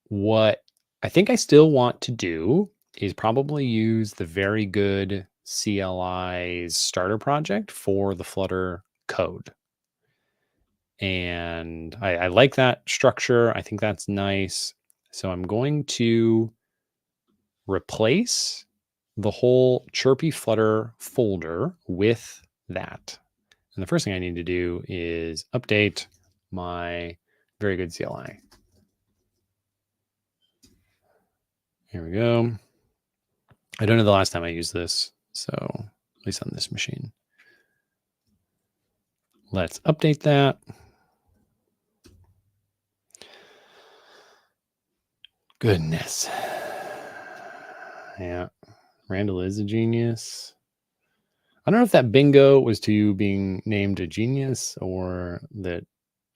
what I think I still want to do is probably use the very good CLI's starter project for the Flutter code. And I like that structure. I think that's nice. So I'm going to replace the whole Chirpy Flutter folder with that. And the first thing I need to do is update my very good CLI. Here we go. I don't know the last time I used this, so at least on this machine. Let's update that. Goodness. Yeah, Randall is a genius. I don't know if that bingo was to you being named a genius or that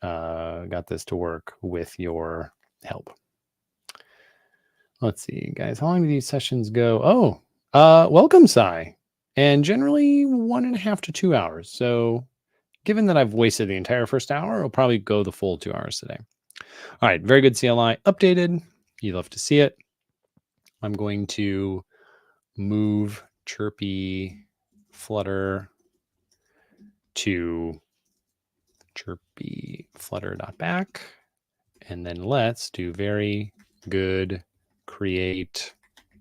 got this to work with your help. Let's see, guys. How long do these sessions go? Oh, welcome, Sai. And generally 1.5 to 2 hours. So given that I've wasted the entire first hour, I'll probably go the full 2 hours today. All right, very good CLI updated. You love to see it. I'm going to move Chirpy Flutter to Chirpy Flutter.back. And then let's do very good create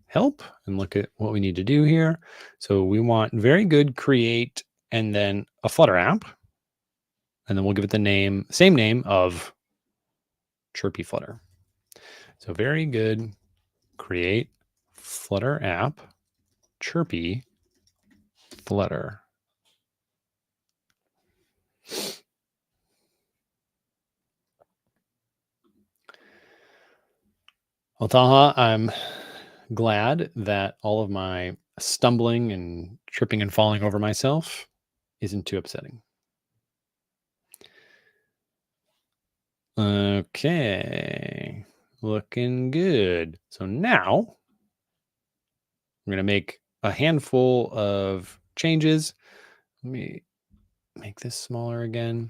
help and look at what we need to do here. So we want very good create and then a Flutter app. And then we'll give it the same name of Chirpy Flutter. So very good create Flutter app, Chirpy Flutter. Well, Taha, I'm glad that all of my stumbling and tripping and falling over myself isn't too upsetting. Okay, looking good. So now I'm going to make a handful of changes. Let me make this smaller again.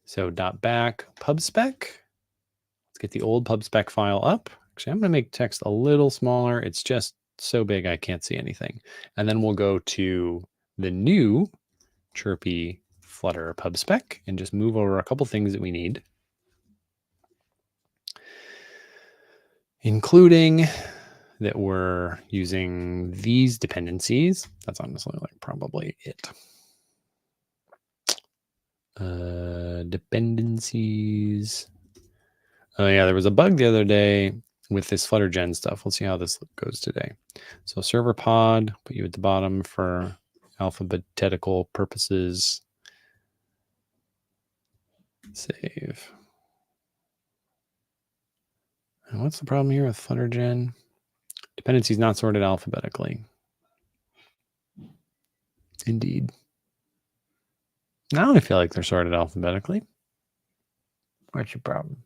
So .back pubspec. Let's get the old pubspec file up. Actually, I'm going to make text a little smaller. It's just so big I can't see anything. And then we'll go to the new Chirpy Flutter pubspec and just move over a couple things that we need, including that we're using these dependencies. That's honestly like probably it. Dependencies. Oh yeah, there was a bug the other day with this Flutter Gen stuff. We'll see how this goes today. So Serverpod, put you at the bottom for alphabetical purposes. Save. And what's the problem here with Flutter Gen? Dependencies not sorted alphabetically. Indeed. Now I feel like they're sorted alphabetically. What's your problem?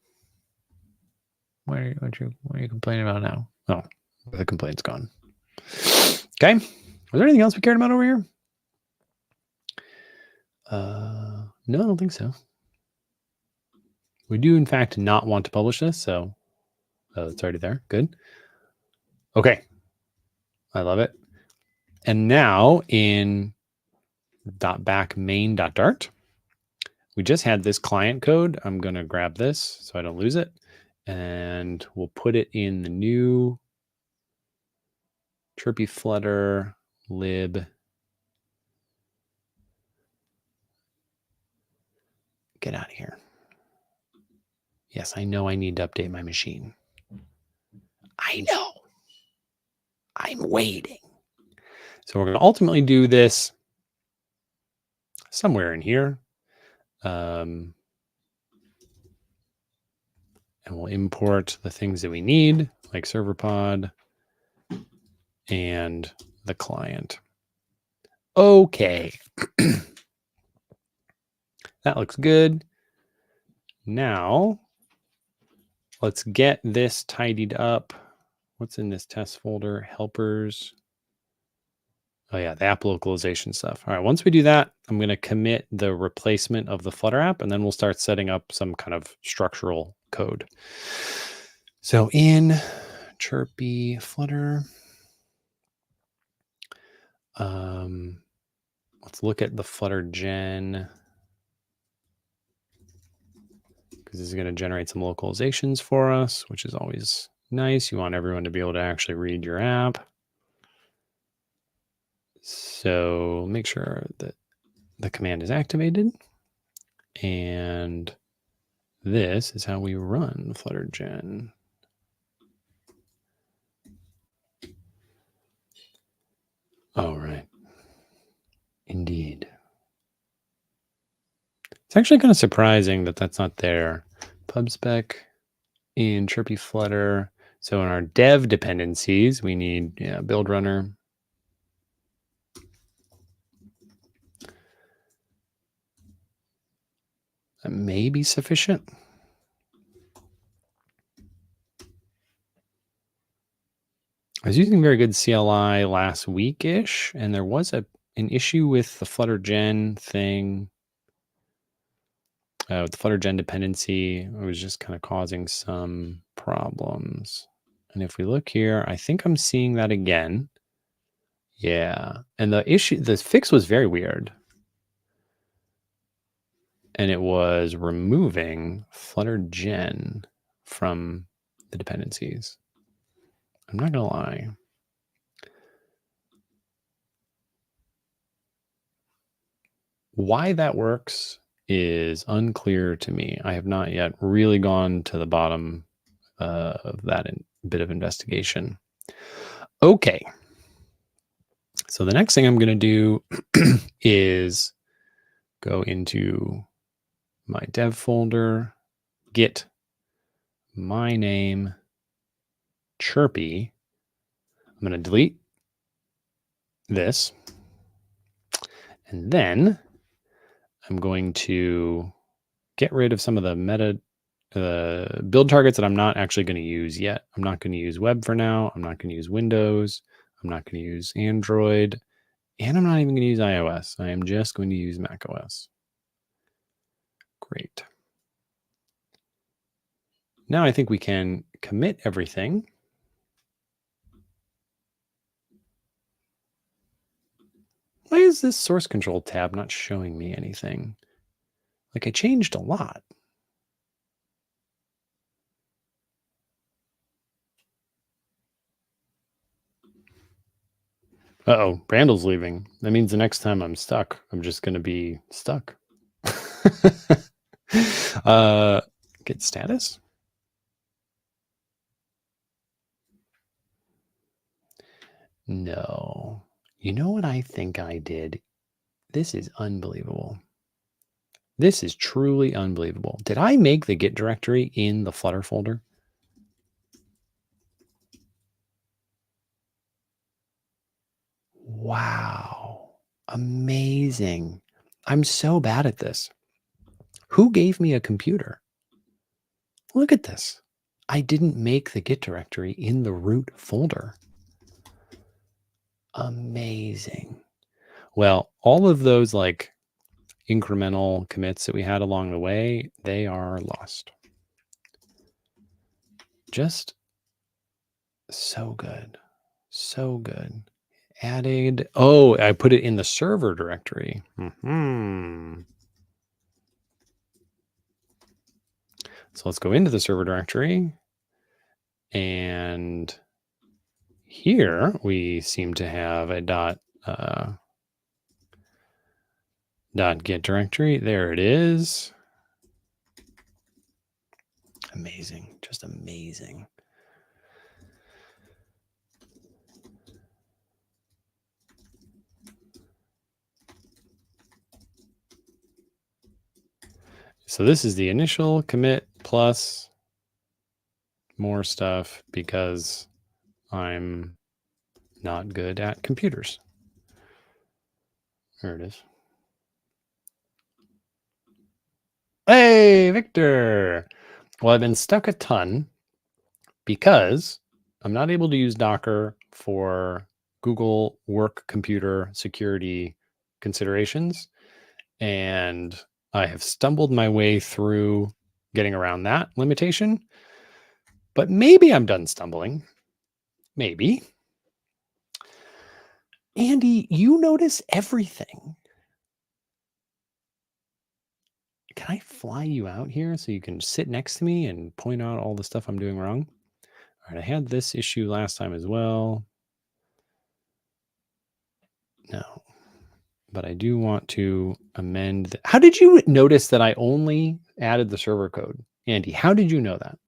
What are you complaining about now? Oh, the complaint's gone. Okay. Was there anything else we cared about over here? No, I don't think so. We do, in fact, not want to publish this, so it's already there. Good. Okay. I love it. And now in .back main.dart, we just had this client code. I'm going to grab this so I don't lose it. And we'll put it in the new chirpy flutter lib. Get out of here. Yes, I know I need to update my machine. I know. I'm waiting. So we're going to ultimately do this somewhere in here. And we'll import the things that we need, like Serverpod and the client. Okay. That looks good. Now, let's get this tidied up. What's in this test folder? Helpers. Oh yeah, the app localization stuff. All right, once we do that, I'm going to commit the replacement of the Flutter app, and then we'll start setting up some kind of structural code. So in chirpy Flutter, let's look at the Flutter gen, because this is going to generate some localizations for us, which is always nice. You want everyone to be able to actually read your app. So make sure that the command is activated. And this is how we run Flutter Gen. All right. Indeed. It's actually kind of surprising that that's not there. PubSpec in chirpy Flutter. So in our dev dependencies, we need build runner. That may be sufficient. I was using very good CLI last week-ish, and there was an issue with the Flutter Gen thing. With the Flutter Gen dependency, it was just kind of causing some problems. And if we look here, I think I'm seeing that again. Yeah. And the fix was very weird. And it was removing Flutter Gen from the dependencies. I'm not going to lie. Why that works is unclear to me. I have not yet really gone to the bottom of that bit of investigation. Okay. So the next thing I'm going to do is go into my dev folder, get my name, chirpy. I'm going to delete this. And then I'm going to get rid of some of the meta build targets that I'm not actually going to use yet. I'm not going to use web for now. I'm not going to use Windows. I'm not going to use Android. And I'm not even going to use iOS. I am just going to use macOS. Great. Now I think we can commit everything. Why is this source control tab not showing me anything? Like I changed a lot. Uh-oh, Randall's leaving. That means the next time I'm stuck, I'm just going to be stuck. Get status. No. You know what I think I did? This is unbelievable. This is truly unbelievable. Did I make the Git directory in the Flutter folder? Wow. Amazing. I'm so bad at this. Who gave me a computer? Look at this. I didn't make the Git directory in the root folder. Amazing. Well, all of those like incremental commits that we had along the way, they are lost. Just so good. So good. Added. Oh, I put it in the server directory. So let's go into the server directory. And here we seem to have a dot .git directory. There it is. Amazing. Just amazing. So this is the initial commit plus more stuff because I'm not good at computers. There it is. Hey, Victor. Well, I've been stuck a ton because I'm not able to use Docker for Google work computer security considerations. And I have stumbled my way through getting around that limitation. But maybe I'm done stumbling. Maybe. Andy, you notice everything. Can I fly you out here so you can sit next to me and point out all the stuff I'm doing wrong? All right, I had this issue last time as well. No, but I do want to amend. How did you notice that I only added the server code? Andy, how did you know that?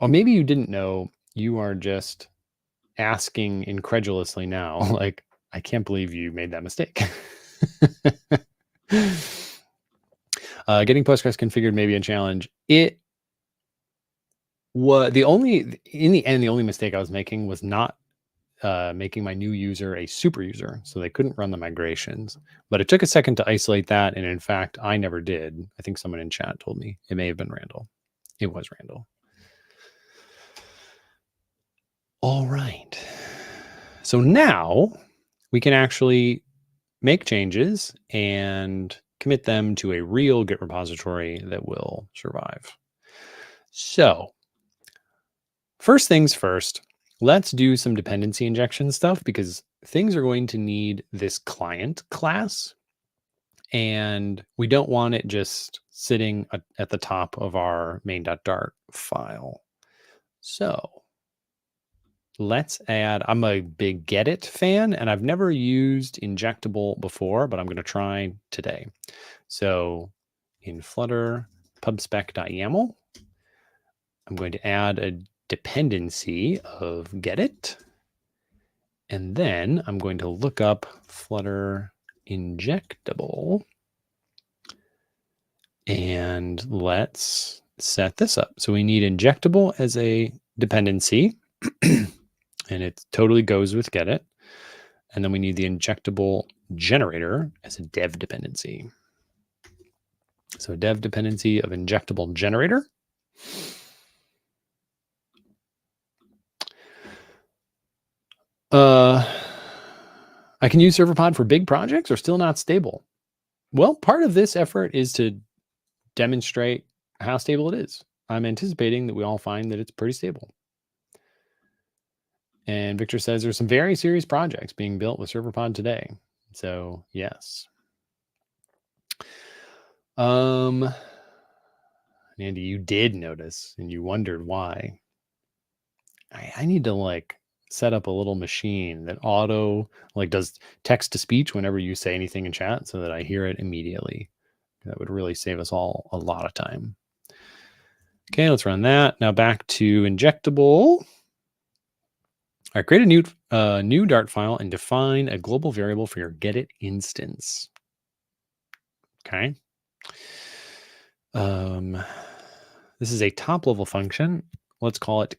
Or maybe you didn't know. You are just asking incredulously now, like, I can't believe you made that mistake. Getting Postgres configured may be a challenge. It was in the end, the only mistake I was making was not making my new user a super user, so they couldn't run the migrations. But it took a second to isolate that, and in fact, I never did. I think someone in chat told me. It may have been Randall. It was Randall. All right. So now we can actually make changes and commit them to a real Git repository that will survive. So first things first, let's do some dependency injection stuff because things are going to need this client class, and we don't want it just sitting at the top of our main.dart file. So let's add, I'm a big Gedit fan, and I've never used injectable before, but I'm going to try today. So in Flutter pubspec.yaml, I'm going to add a dependency of Gedit. And then I'm going to look up Flutter injectable. And let's set this up. So we need injectable as a dependency. And it totally goes with Gedit. And then we need the injectable generator as a dev dependency. So dev dependency of injectable generator. I can use Serverpod for big projects or still not stable. Well, part of this effort is to demonstrate how stable it is. I'm anticipating that we all find that it's pretty stable. And Victor says there's some very serious projects being built with Serverpod today. So yes. Andy, you did notice and you wondered why. I need to like set up a little machine that does text to speech whenever you say anything in chat so that I hear it immediately. That would really save us all a lot of time. Okay, let's run that. Now back to injectable. All right, create a new Dart file and define a global variable for your Gedit instance. Okay. This is a top level function. Let's call it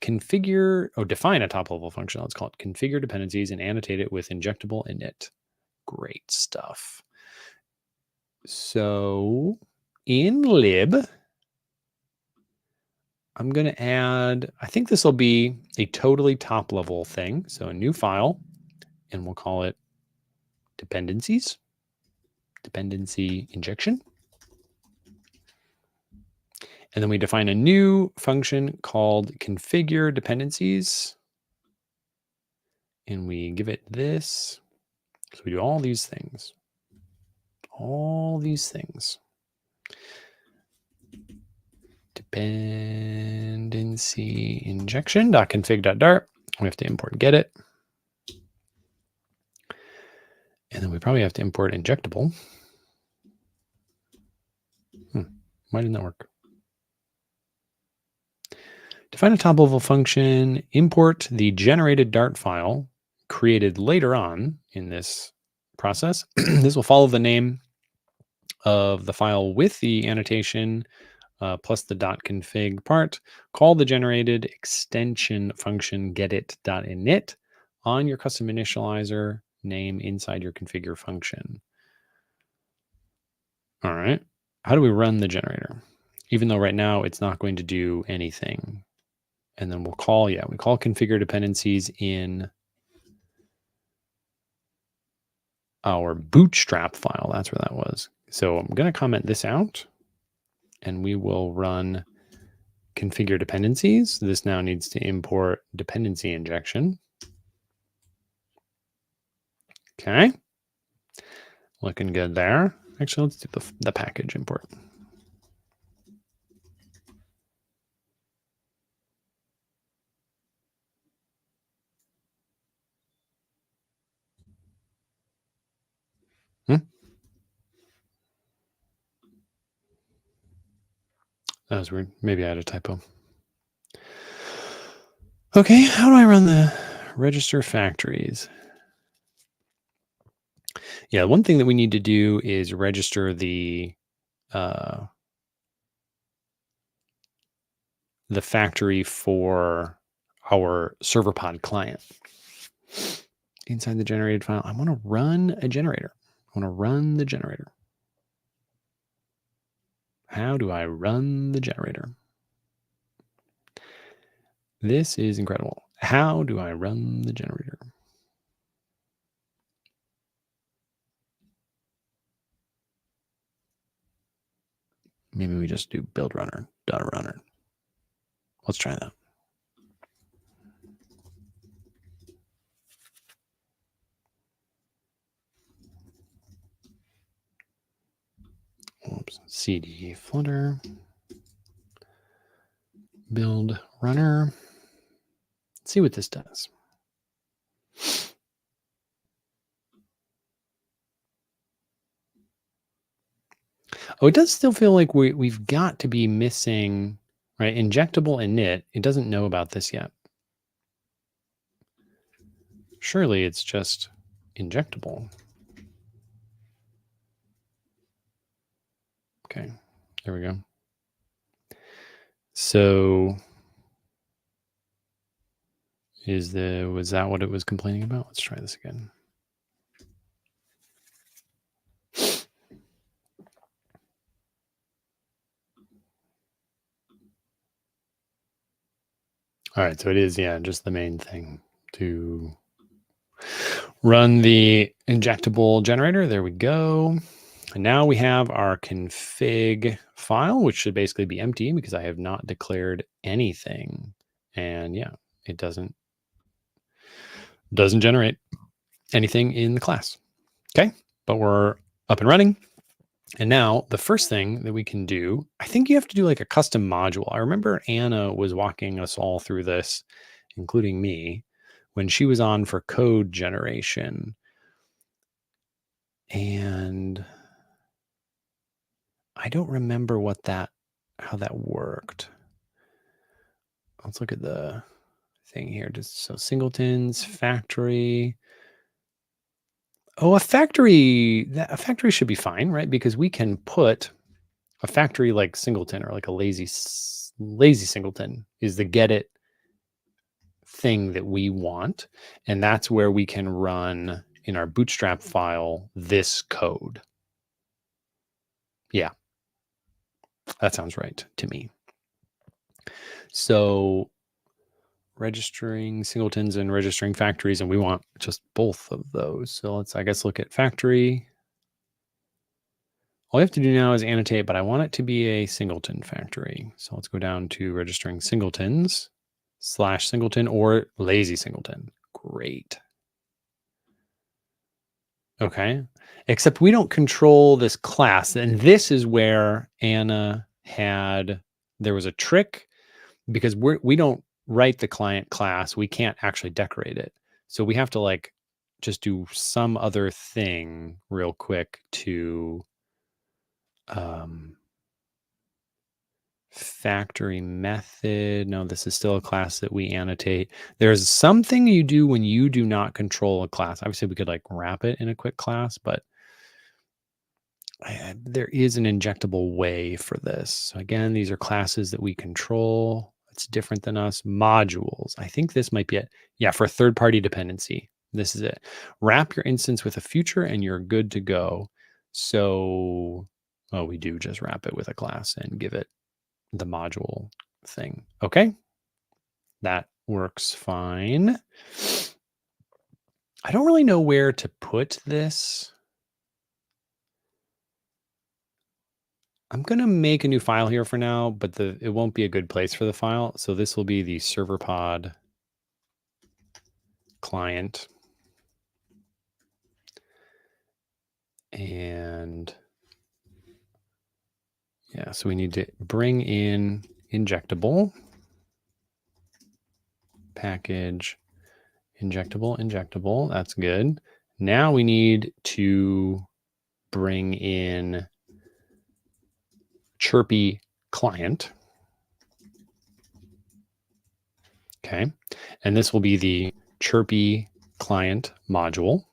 define a top level function. Let's call it configure dependencies and annotate it with injectable init. Great stuff. So in lib, I'm going to add, I think this will be a totally top level thing. So a new file, and we'll call it dependencies, dependency injection. And then we define a new function called configure dependencies. And we give it this. So we do all these things. All these things. Dependency injection.config.dart. We have to import get it. And then we probably have to import injectable. Why didn't that work? Define a top level function, import the generated Dart file created later on in this process. This will follow the name of the file with the annotation plus the .config part. Call the generated extension function getit.init on your custom initializer name inside your configure function. All right. How do we run the generator? Even though right now it's not going to do anything. And then we call configure dependencies in our bootstrap file. That's where that was. So I'm going to comment this out and we will run configure dependencies. This now needs to import dependency injection. Okay. Looking good there. Actually, let's do the package import. That was weird. Maybe I had a typo. Okay, how do I run the register factories? Yeah, one thing that we need to do is register the factory for our Serverpod client. Inside the generated file, I want to run a generator. I want to run the generator. How do I run the generator? This is incredible. How do I run the generator? Maybe we just do build runner, .runner. Let's try that. Oops, cd flutter, build runner. Let's see what this does. Oh, it does still feel like we've got to be missing, right? Injectable init. It doesn't know about this yet. Surely it's just injectable. Okay, there we go. So was that what it was complaining about? Let's try this again. All right, so it is, yeah, just the main thing to run the injectable generator. There we go. And now we have our config file, which should basically be empty because I have not declared anything. And yeah, it doesn't generate anything in the class. Okay, but we're up and running. And now the first thing that we can do, I think you have to do like a custom module. I remember Anna was walking us all through this, including me, when she was on for code generation. And I don't remember how that worked. Let's look at the thing here. Just so singletons, factory. Oh, a factory should be fine, right? Because we can put a factory like singleton or like a lazy lazy singleton is the get it thing that we want. And that's where we can run in our Bootstrap file this code. Yeah, that sounds right to me. So registering singletons and registering factories, and we want just both of those. So let's, I guess, look at factory. All we have to do now is annotate, but I want it to be a singleton factory. So let's go down to registering singletons / singleton or lazy singleton. Great. Okay. Except we don't control this class. And this is where Anna there was a trick because we don't write the client class. We can't actually decorate it. So we have to like just do some other thing real quick to factory method. No, this is still a class that we annotate. There's something you do when you do not control a class. Obviously, we could like wrap it in a quick class, but there is an injectable way for this. So again, these are classes that we control. It's different than us. Modules. I think this might be it. Yeah, for third-party dependency. This is it. Wrap your instance with a future and you're good to go. So, we do just wrap it with a class and give it the module thing. Okay. That works fine. I don't really know where to put this. I'm going to make a new file here for now, but it won't be a good place for the file. So this will be the Serverpod client. And yeah, so we need to bring in injectable, package, injectable. That's good. Now we need to bring in chirpy client. Okay. And this will be the chirpy client module.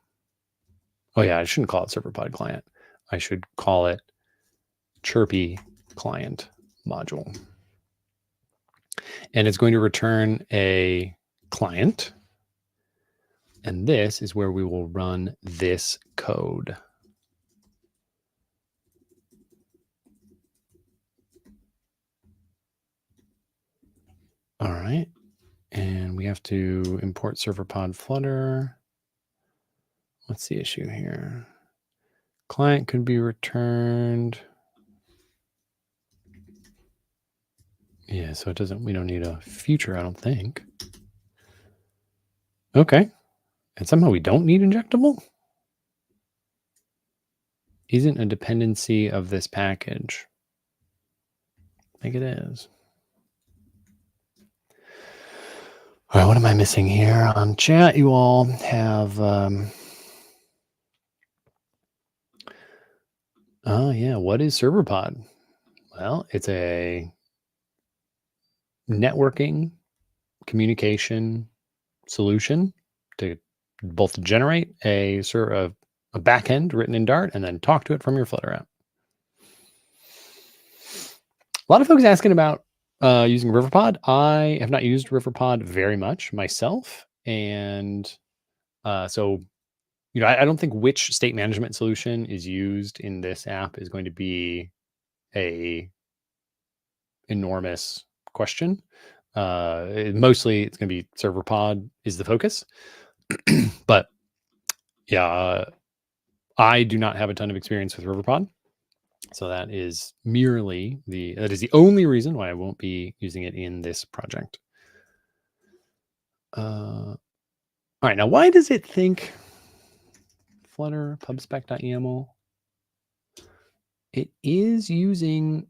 Oh yeah, I shouldn't call it Serverpod client. I should call it chirpy client module. And it's going to return a client. And this is where we will run this code. All right. And we have to import Serverpod Flutter. What's the issue here? Client could be returned. Yeah, so we don't need a future, I don't think. Okay. And somehow we don't need injectable? Isn't a dependency of this package. I think it is. All right, what am I missing here on chat? You all have, oh yeah, what is Serverpod? Well, it's a networking communication solution to both generate a backend written in Dart and then talk to it from your Flutter app. A lot of folks asking about using Riverpod. I have not used Riverpod very much myself. And so, I don't think which state management solution is used in this app is going to be a enormous question. Mostly it's going to be Serverpod is the focus. But yeah, I do not have a ton of experience with Riverpod. So that is the only reason why I won't be using it in this project. All right, now why does it think Flutter pubspec.yaml? It is using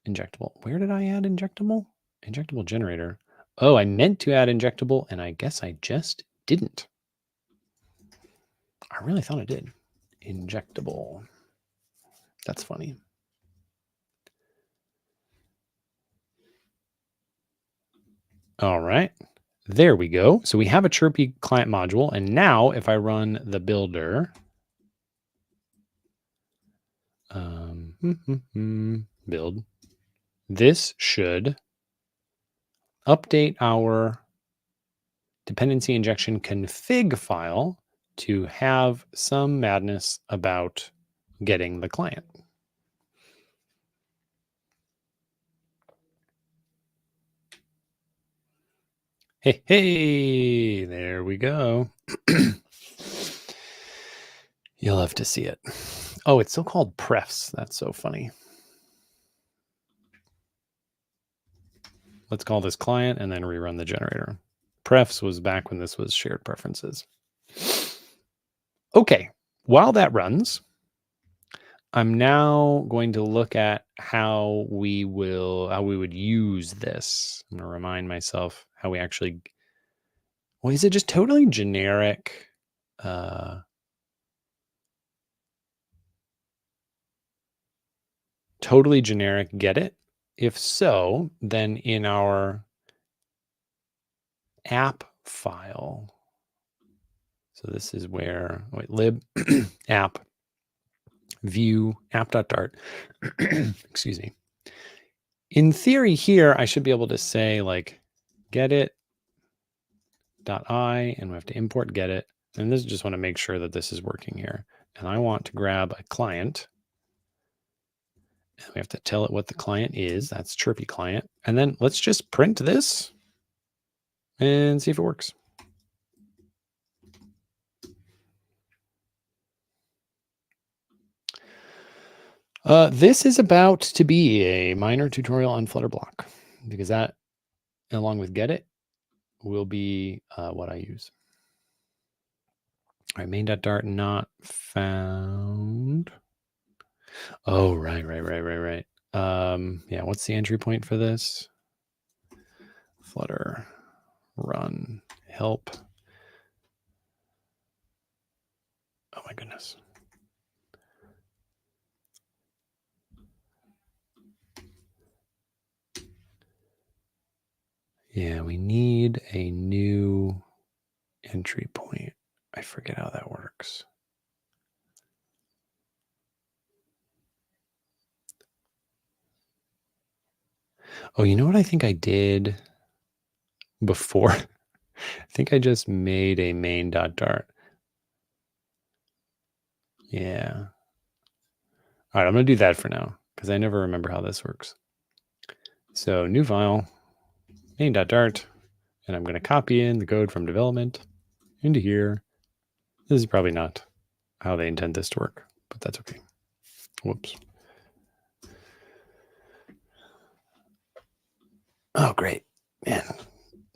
injectable. Where did I add injectable? Injectable generator. Oh, I meant to add injectable, and I guess I just didn't. I really thought I did. Injectable. That's funny. All right. There we go. So we have a chirpy client module. And now if I run the builder, build this should update our dependency injection config file to have some madness about getting the client. Hey, there we go. You'll have to see it. Oh, it's still called prefs. That's so funny. Let's call this client and then rerun the generator. Prefs was back when this was shared preferences. Okay, while that runs, I'm now going to look at how we would use this. I'm going to remind myself how we actually, well, is it just totally generic? Totally generic get it? If so, then in our app file, so this is where, lib app view app.dart, excuse me. In theory here, I should be able to say like get it .i, and we have to import get it. And this just want to make sure that this is working here. And I want to grab a client. And we have to tell it what the client is. That's chirpy client. And then let's just print this and see if it works. This is about to be a minor tutorial on Flutter block, because that, along with get it, will be what I use. All right, main.dart not found. Oh, right. Yeah, what's the entry point for this? Flutter run help. Oh my goodness. Yeah, we need a new entry point. I forget how that works. Oh, you know what I think I did before? I think I just made a main.dart. Yeah. All right, I'm going to do that for now because I never remember how this works. So new file, main.dart, and I'm going to copy in the code from development into here. This is probably not how they intend this to work, but that's okay. Whoops. Oh, great. Man,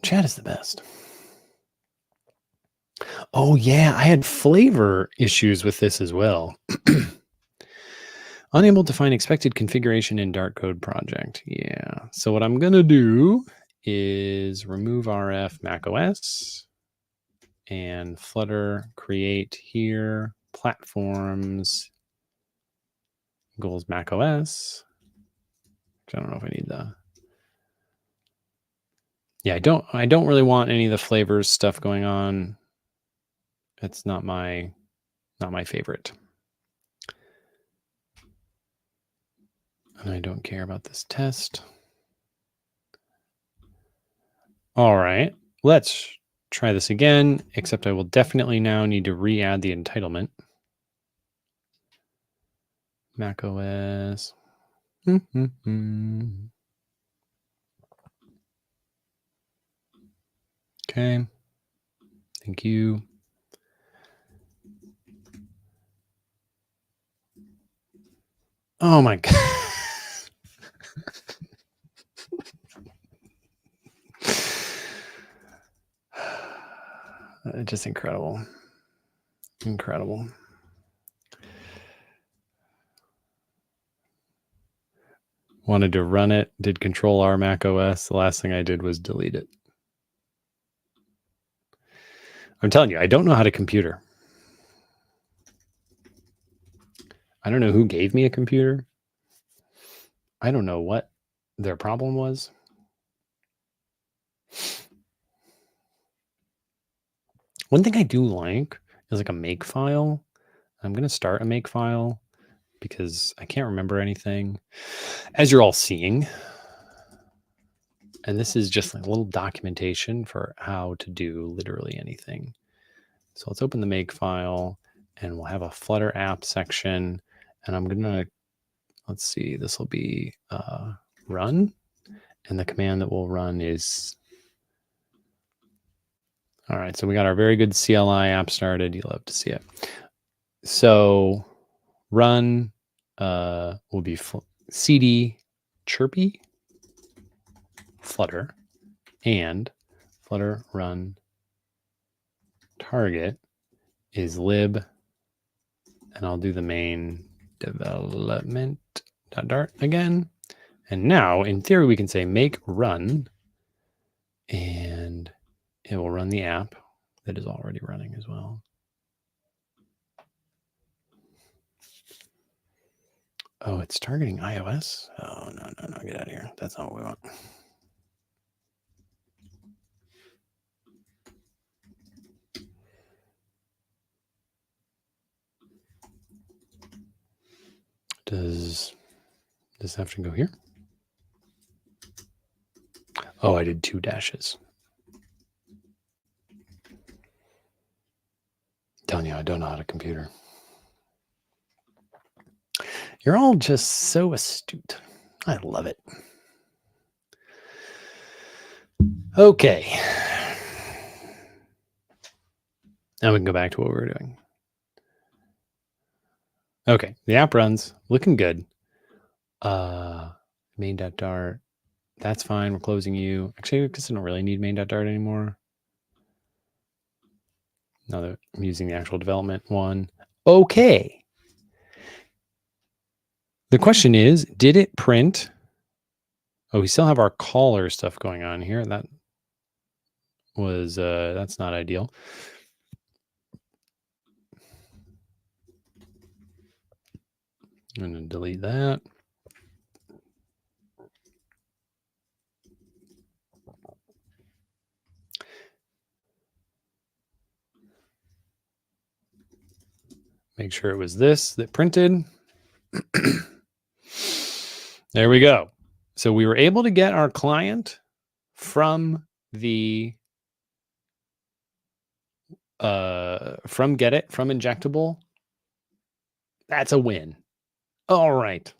chat is the best. Oh, yeah, I had flavor issues with this as well. Unable to find expected configuration in Dart code project. Yeah. So what I'm going to do is remove RF macOS and Flutter create here platforms goals macOS. I don't know if I need the. Yeah, I don't really want any of the flavors stuff going on. It's not my favorite. And I don't care about this test. All right, let's try this again, except I will definitely now need to re-add the entitlement. Mac OS. Okay. Thank you. Oh my God. Just incredible. Incredible. Wanted to run it, did Control R Mac OS. The last thing I did was delete it. I'm telling you, I don't know how to computer. I don't know who gave me a computer. I don't know what their problem was. One thing I do like is like a make file. I'm going to start a make file because I can't remember anything. As you're all seeing, And this is just like a little documentation for how to do literally anything. So let's open the make file and we'll have a Flutter app section. And I'm going to, let's see, this will be run. And the command that we'll run is, all right, so we got our very good CLI app started. You love to see it. So run will be cd chirpy flutter and flutter run target is lib, and I'll do the main development.dart again. And now in theory, we can say make run and it will run the app that is already running as well. Oh, it's targeting iOS? Oh, no, get out of here. That's not what we want. Does this have to go here? Oh, I did 2 dashes. Telling you, I don't know how to computer. You're all just so astute. I love it. Okay. Now we can go back to what we were doing. Okay, the app runs, looking good. Main.dart, that's fine. We're closing you. Actually, because I don't really need main.dart anymore. Now that I'm using the actual development one. Okay. The question is, did it print? Oh, we still have our caller stuff going on here. That was, that's not ideal. I'm going to delete that. Make sure it was this that printed. There we go. So we were able to get our client from the from injectable. That's a win. All right.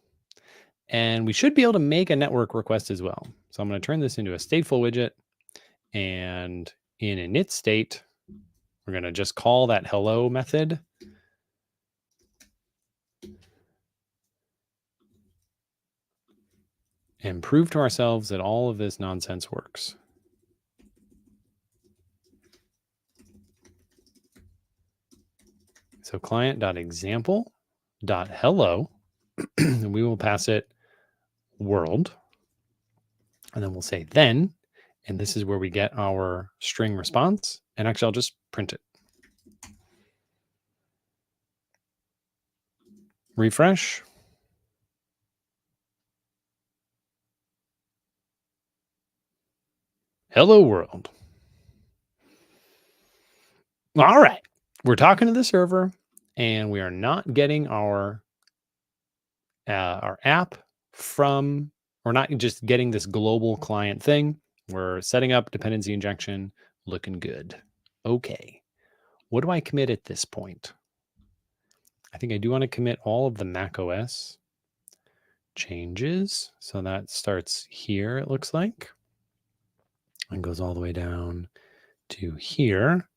And we should be able to make a network request as well. So I'm going to turn this into a stateful widget. And in init state, we're going to just call that hello method. And prove to ourselves that all of this nonsense works. So client.example.hello, and we will pass it world. And then we'll say then, and this is where we get our string response. And actually, I'll just print it. Refresh. Hello world. All right. We're talking to the server and we are not getting our app from, we're not just getting this global client thing. We're setting up dependency injection, looking good. Okay. What do I commit at this point? I think I do want to commit all of the macOS changes. So that starts here, it looks like, and goes all the way down to here.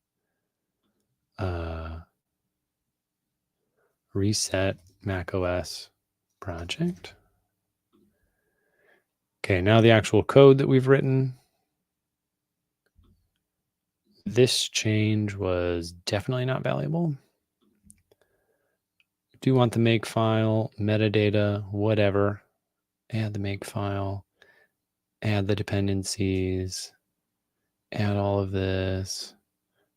Reset macOS project. Okay, now the actual code that we've written. This change was definitely not valuable. Do want the make file, metadata, whatever. Add the make file, add the dependencies, add all of this.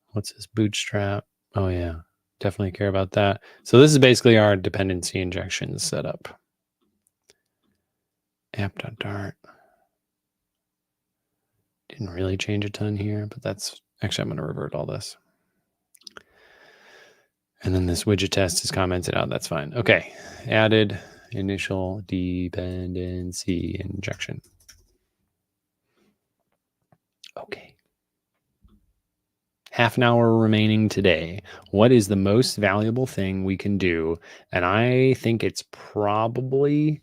What's this bootstrap? Oh yeah, definitely care about that. So this is basically our dependency injection setup. App.dart. Didn't really change a ton here, but that's actually, I'm going to revert all this. And then this widget test is commented out. That's fine. Okay. Added initial dependency injection. Okay. Half an hour remaining today. What is the most valuable thing we can do? And I think it's probably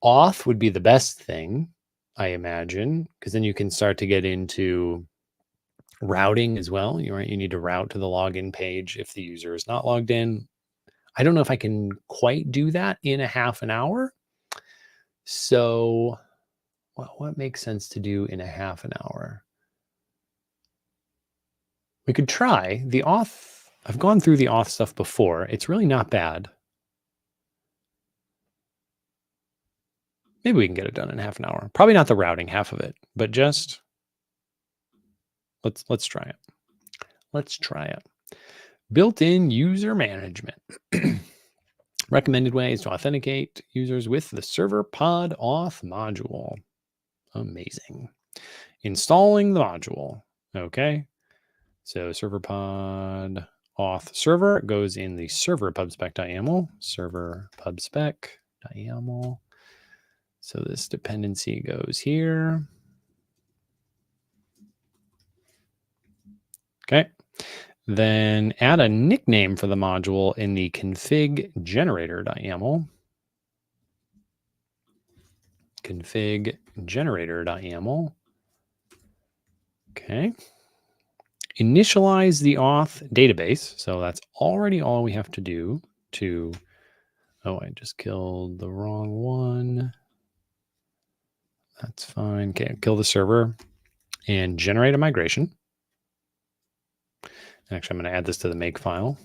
auth would be the best thing, I imagine, because then you can start to get into routing as well. You need to route to the login page if the user is not logged in. I don't know if I can quite do that in a half an hour. So what makes sense to do in a half an hour? We could try the auth. I've gone through the auth stuff before. It's really not bad. Maybe we can get it done in half an hour. Probably not the routing half of it, but just let's try it. Let's try it. Built-in user management. Recommended ways to authenticate users with the Serverpod auth module. Amazing. Installing the module. Okay. So Serverpod auth server goes in the server pubspec.yaml. Server pubspec.yaml. So this dependency goes here. Okay. Then add a nickname for the module in the config generator.yaml. Config generator.yaml. Okay. Initialize the auth database. So that's already all we have to do to, oh, I just killed the wrong one. That's fine. Okay, kill the server and generate a migration. Actually, I'm going to add this to the make file.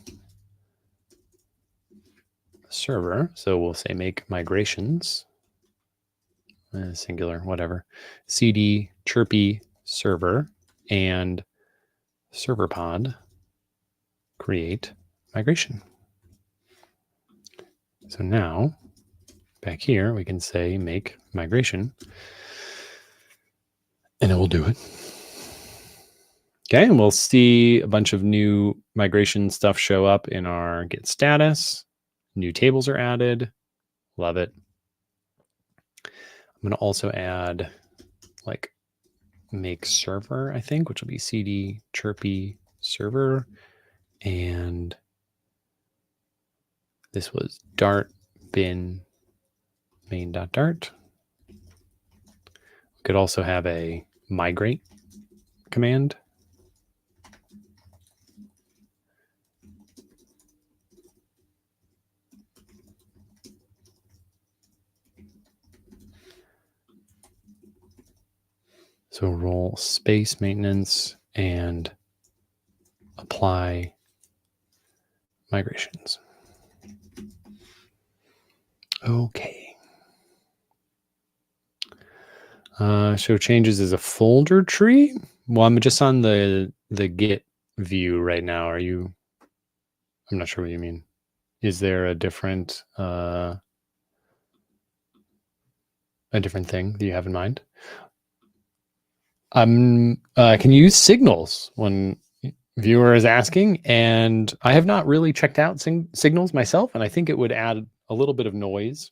Server. So we'll say make migrations. Singular, whatever. CD chirpy server and serverpod create migration. So now back here, we can say make migration and it will do it. Okay, and we'll see a bunch of new migration stuff show up in our Git status. New tables are added. Love it. I'm going to also add like make server, I think, which will be CD chirpy server. And this was dart bin main.dart. We could also have a migrate command. So roll space maintenance and apply migrations. Okay. Show changes as a folder tree. Well, I'm just on the Git view right now. Are you? I'm not sure what you mean. Is there a different thing that you have in mind? I can use signals when viewer is asking, and I have not really checked out signals myself, and I think it would add a little bit of noise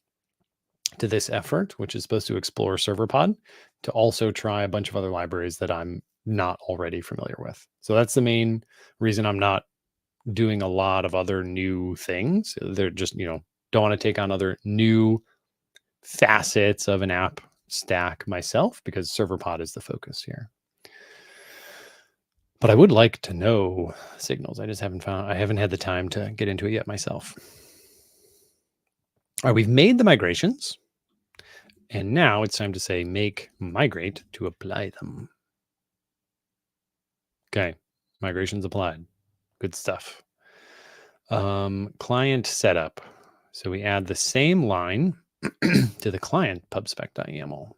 to this effort, which is supposed to explore Serverpod, to also try a bunch of other libraries that I'm not already familiar with. So that's the main reason I'm not doing a lot of other new things. They're just, don't want to take on other new facets of an app stack myself, because Serverpod is the focus here. But I would like to know signals. I haven't had the time to get into it yet myself. All right, we've made the migrations. And now it's time to say make migrate to apply them. Okay, migrations applied. Good stuff. Client setup. So we add the same line to the client pubspec.yaml.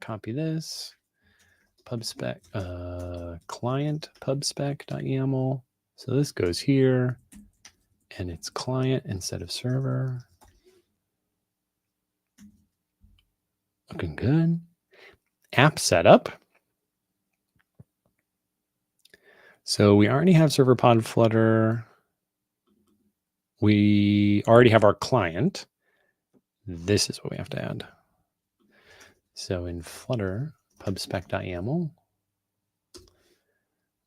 Copy this. Pubspec, client pubspec.yaml. So this goes here, and it's client instead of server. Looking good. App setup. So we already have Serverpod Flutter. We already have our client. This is what we have to add. So in Flutter pubspec.yaml,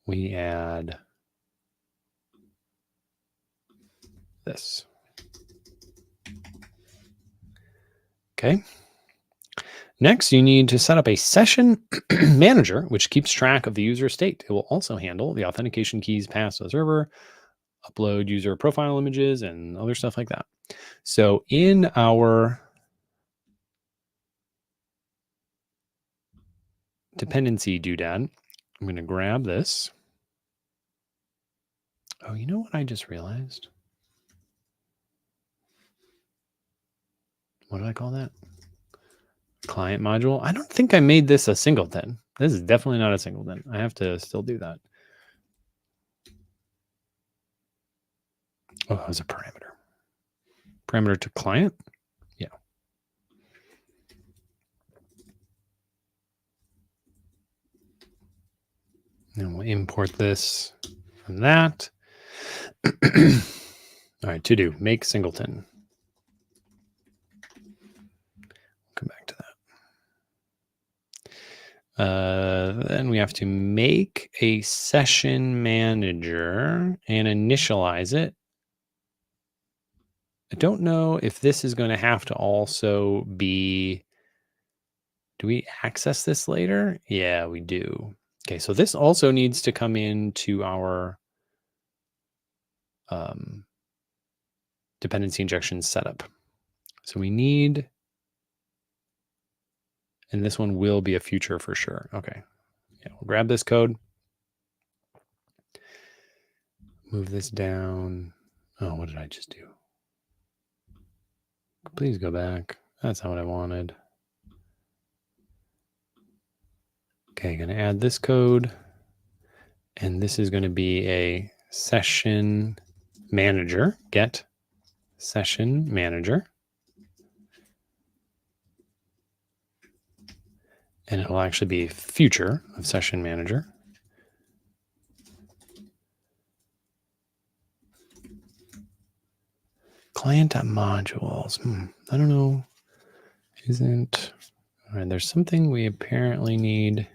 we add this. Okay. Next, you need to set up a session manager, which keeps track of the user state. It will also handle the authentication keys passed to the server, upload user profile images, and other stuff like that. So in our dependency doodad, I'm going to grab this. Oh, you know what I just realized? What did I call that? Client module. I don't think I made this a singleton. This is definitely not a singleton. I have to still do that. Oh, it was a parameter. Parameter to client. Yeah. And we'll import this from that. All right, to do, make singleton. Come back to that. Then we have to make a session manager and initialize it. I don't know if this is going to have to also be, do we access this later? Yeah, we do. Okay, so this also needs to come into our dependency injection setup. So we need, and this one will be a future for sure. Okay, yeah, we'll grab this code, move this down. Oh, what did I just do? Please go back. That's not what I wanted. Okay, going to add this code. And this is going to be a session manager, get session manager. And it will actually be future of session manager. Client.modules. I don't know. Isn't. All right, there's something we apparently need.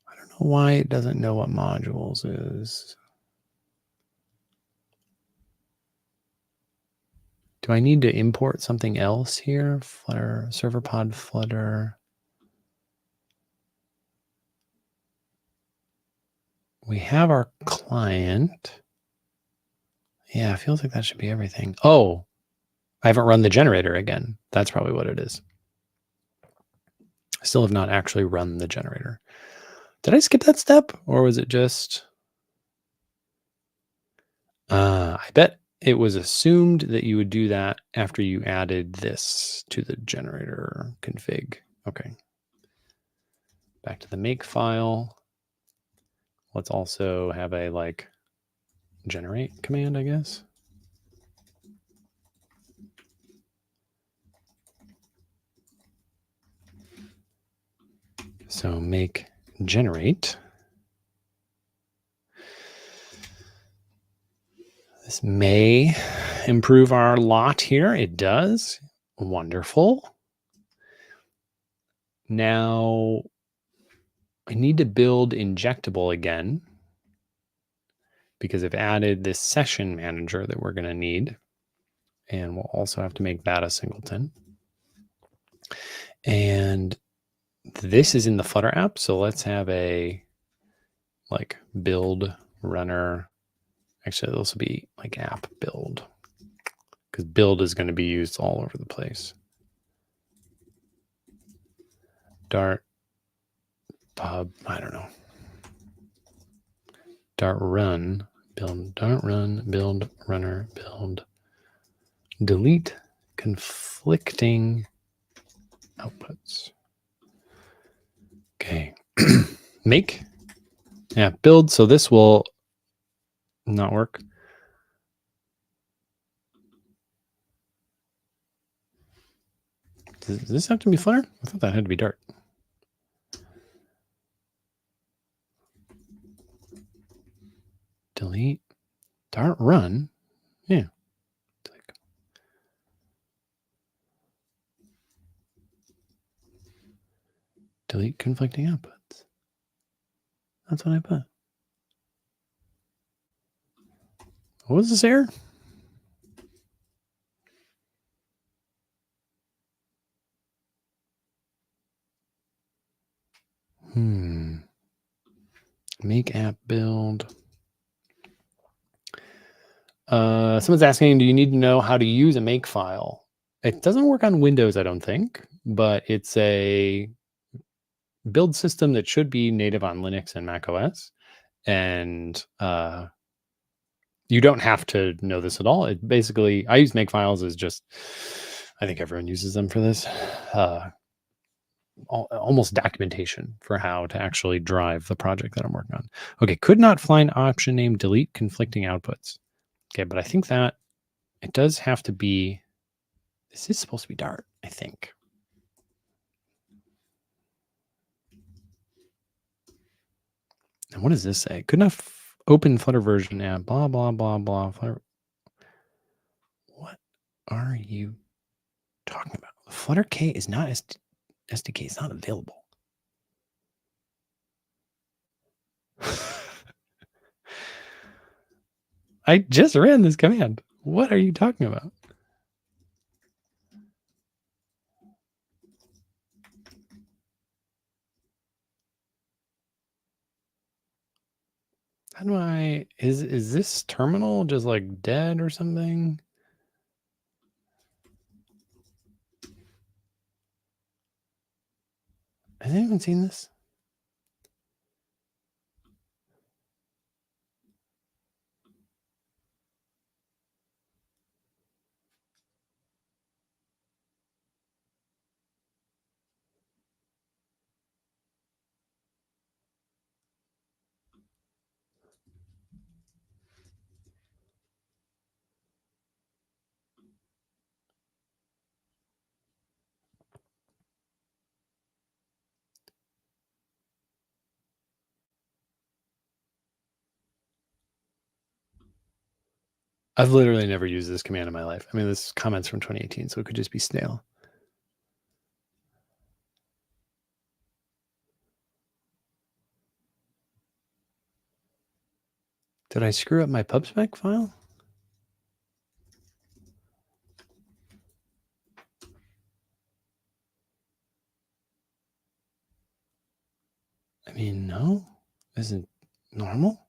I don't know why it doesn't know what modules is. Do I need to import something else here? Flutter, Serverpod, Flutter. We have our client. Yeah, it feels like that should be everything. Oh, I haven't run the generator again. That's probably what it is. I still have not actually run the generator. Did I skip that step, or was it just... I bet it was assumed that you would do that after you added this to the generator config. Okay. Back to the make file. Let's also have a like generate command, I guess. So make generate. This may improve our lot here. It does. Wonderful. Now I need to build injectable again because I've added this session manager that we're going to need. And we'll also have to make that a singleton. And this is in the Flutter app. So let's have a like build runner. Actually, this will be like app build because build is going to be used all over the place. Dart pub, I don't know. Dart run, build, dart run, build runner, build, delete conflicting outputs. Okay, make, yeah, build. So this will not work. Does this have to be Flutter? I thought that had to be Dart. Delete, Dart run. Yeah. Delete conflicting outputs. That's what I put. What was this error? Make app build. Someone's asking, do you need to know how to use a make file? It doesn't work on Windows, I don't think, but it's a build system that should be native on Linux and Mac OS. And you don't have to know this at all. It basically, I use make files as just, I think everyone uses them for this. Almost documentation for how to actually drive the project that I'm working on. Okay, could not find option name delete conflicting outputs. Okay, but I think that it does have to be, this is supposed to be Dart, I think. And what does this say? Could not open Flutter version app, blah, blah, blah, blah. Flutter. What are you talking about? Flutter K is not SDK, it's not available. I just ran this command. What are you talking about? How do I, is this terminal just like dead or something? Has anyone seen this? I've literally never used this command in my life. I mean, this comment's from 2018, so it could just be stale. Did I screw up my pubspec file? I mean, no. Isn't normal?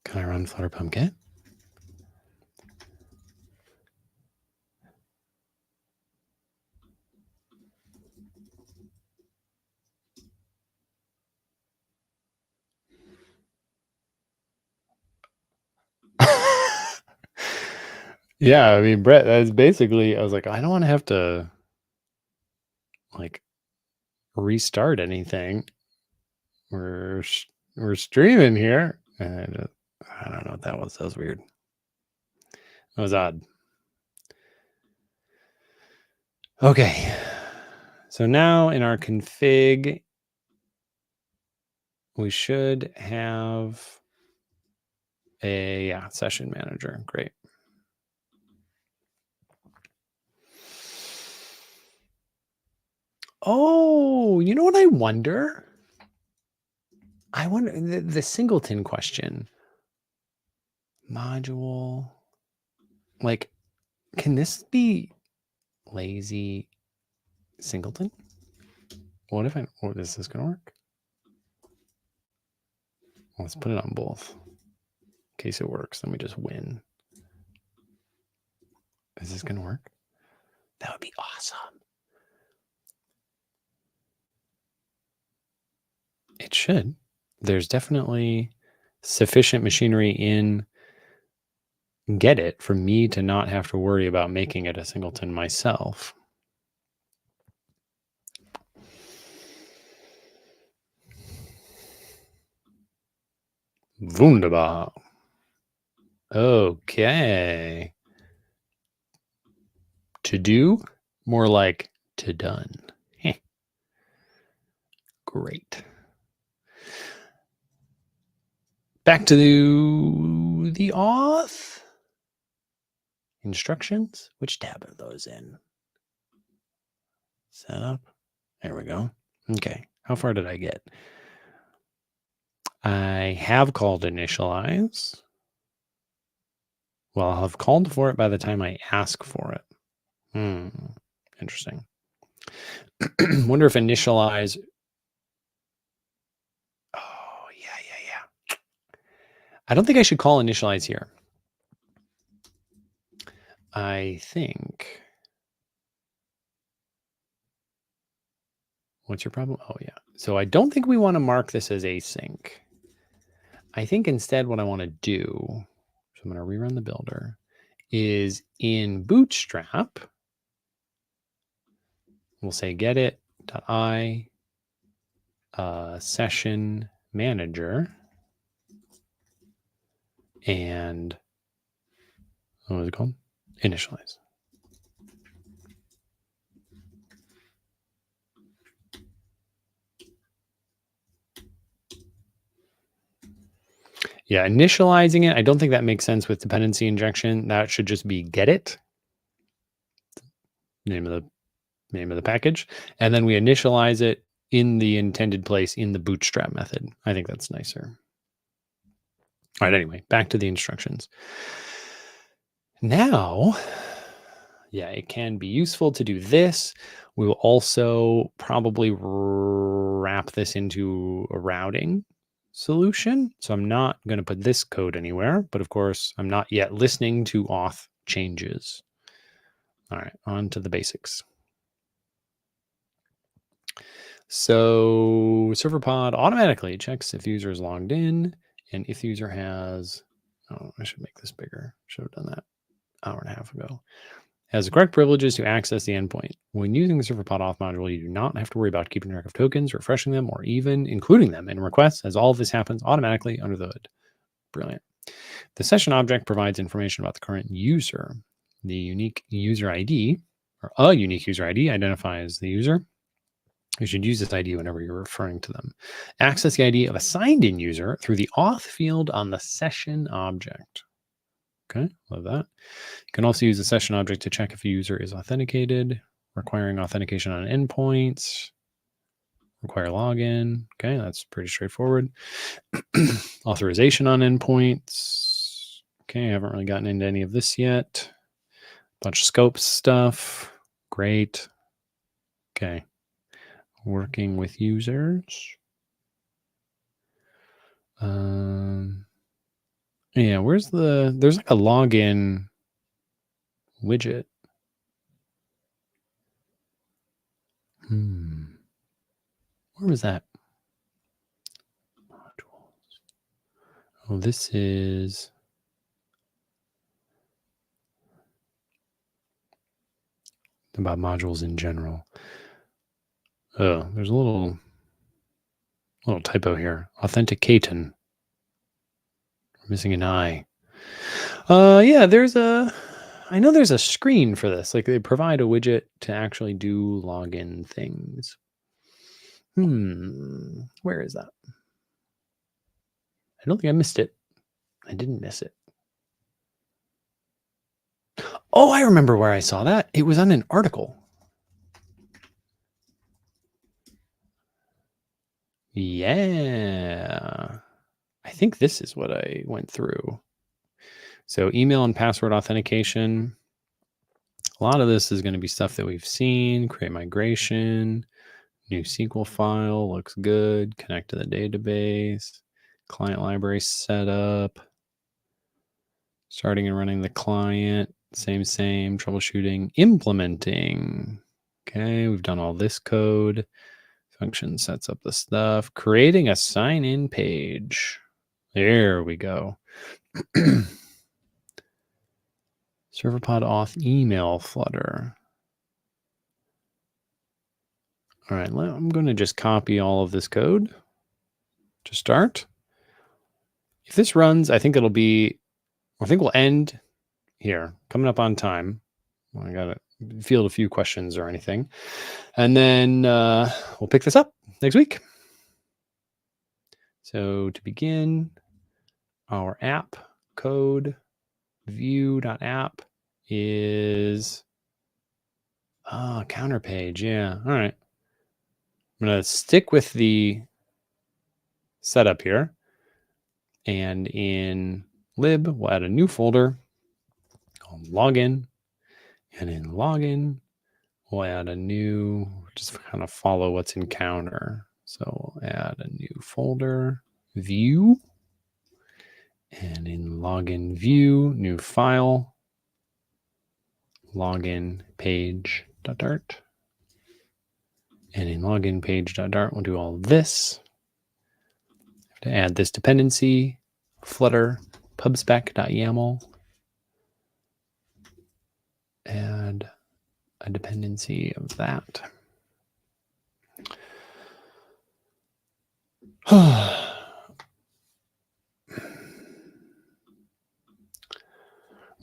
Can I run Flutter Pumpkin? Yeah, I mean, Brett, that's basically, I was like, I don't want to have to like restart anything. We're streaming here. And I don't know what that was. That was weird. That was odd. Okay. So now in our config, we should have a session manager. Great. Oh, you know what I wonder? I wonder the singleton question. Module. Like, can this be lazy singleton? What if is this gonna work? Well, let's put it on both. In case it works, then we just win. Is this gonna work? That would be awesome. It should. There's definitely sufficient machinery in Get It for me to not have to worry about making it a singleton myself. Wunderbar. Okay. To do? More like to done. Great. Back to the auth instructions. Which tab are those in? Setup. There we go. Okay, how far did I get? I have called initialize. Well, I'll have called for it by the time I ask for it. Interesting. Wonder if initialize. Oh, yeah. I don't think I should call initialize here. I think. What's your problem? Oh, yeah. So I don't think we want to mark this as async. I think instead what I want to do, so I'm going to rerun the builder, is in Bootstrap, we'll say get it.I session manager, and what was it called? Initialize. Yeah, initializing it, I don't think that makes sense with dependency injection. That should just be get it, name of the package, and then we initialize it in the intended place in the Bootstrap method. I think that's nicer. All right, anyway, back to the instructions. Now, yeah, it can be useful to do this. We will also probably wrap this into a routing solution. So I'm not going to put this code anywhere, but of course, I'm not yet listening to auth changes. All right, on to the basics. So Serverpod automatically checks if the user is logged in and if the user has, oh, I should make this bigger. Should have done that an hour and a half ago. Has the correct privileges to access the endpoint. When using the Serverpod auth module, you do not have to worry about keeping track of tokens, refreshing them, or even including them in requests, as all of this happens automatically under the hood. Brilliant. The session object provides information about the current user. The unique user ID, or a unique user ID, identifies the user. You should use this ID whenever you're referring to them. Access the ID of a signed-in user through the auth field on the session object. Okay, love that. You can also use the session object to check if a user is authenticated, requiring authentication on endpoints, require login. Okay, that's pretty straightforward. Authorization on endpoints. Okay, I haven't really gotten into any of this yet. Bunch of scope stuff. Great. Okay. Working with users. Yeah, there's like a login widget. Where was that? Modules. Oh, this is about modules in general. Oh, there's a little typo here. Authentication. Missing an I. Yeah, I know there's a screen for this. Like they provide a widget to actually do login things. Where is that? I don't think I missed it. I didn't miss it. Oh, I remember where I saw that. It was on an article. Yeah. I think this is what I went through. So email and password authentication. A lot of this is going to be stuff that we've seen. Create migration. New SQL file looks good. Connect to the database. Client library setup. Starting and running the client. Same. Troubleshooting. Implementing. Okay, we've done all this code. Function sets up the stuff. Creating a sign-in page. There we go. Serverpod auth email Flutter. All right, I'm going to just copy all of this code to start. If this runs, I think we'll end here, coming up on time. I got to field a few questions or anything. And then we'll pick this up next week. So to begin, our app code view.app is counter page. Yeah. All right. I'm going to stick with the setup here. And in lib, we'll add a new folder called login. And in login, we'll add a new, just kind of follow what's in counter. So we'll add a new folder, view. And in login view, new file, login page.dart. And in login page.dart, we'll do all this. To add this dependency, Flutter pubspec.yaml. Add a dependency of that.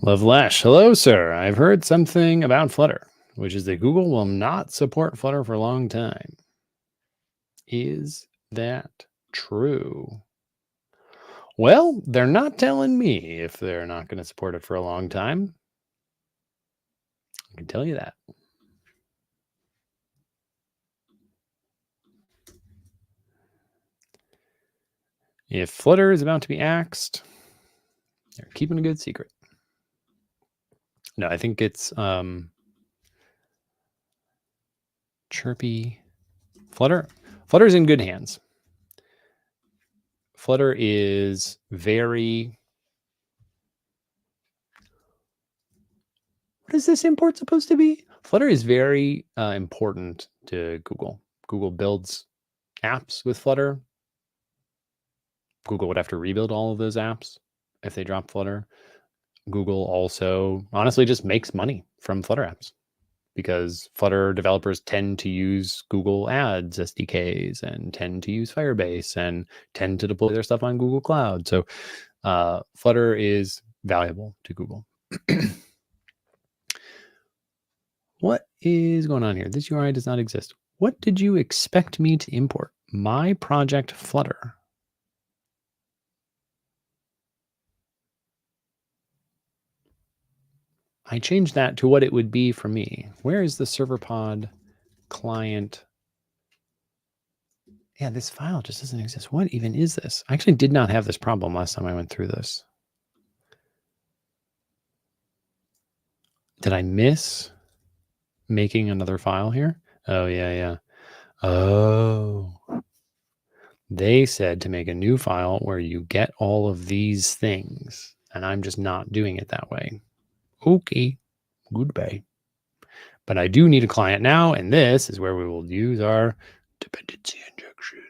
Love Lash. Hello, sir. I've heard something about Flutter, which is that Google will not support Flutter for a long time. Is that true? Well, they're not telling me if they're not going to support it for a long time. I can tell you that. If Flutter is about to be axed, they're keeping a good secret. No, I think it's chirpy. Flutter's in good hands. Flutter is very... What is this import supposed to be? Flutter is very important to Google. Google builds apps with Flutter. Google would have to rebuild all of those apps if they drop Flutter. Google also honestly just makes money from Flutter apps because Flutter developers tend to use Google Ads SDKs and tend to use Firebase and tend to deploy their stuff on Google Cloud. So Flutter is valuable to Google. What is going on here? This URI does not exist. What did you expect me to import? My project Flutter. I changed that to what it would be for me. Where is the Serverpod client? Yeah, this file just doesn't exist. What even is this? I actually did not have this problem last time I went through this. Did I miss making another file here? Oh, yeah. Oh. They said to make a new file where you get all of these things, and I'm just not doing it that way. Okay, goodbye. But I do need a client now, and this is where we will use our dependency injection.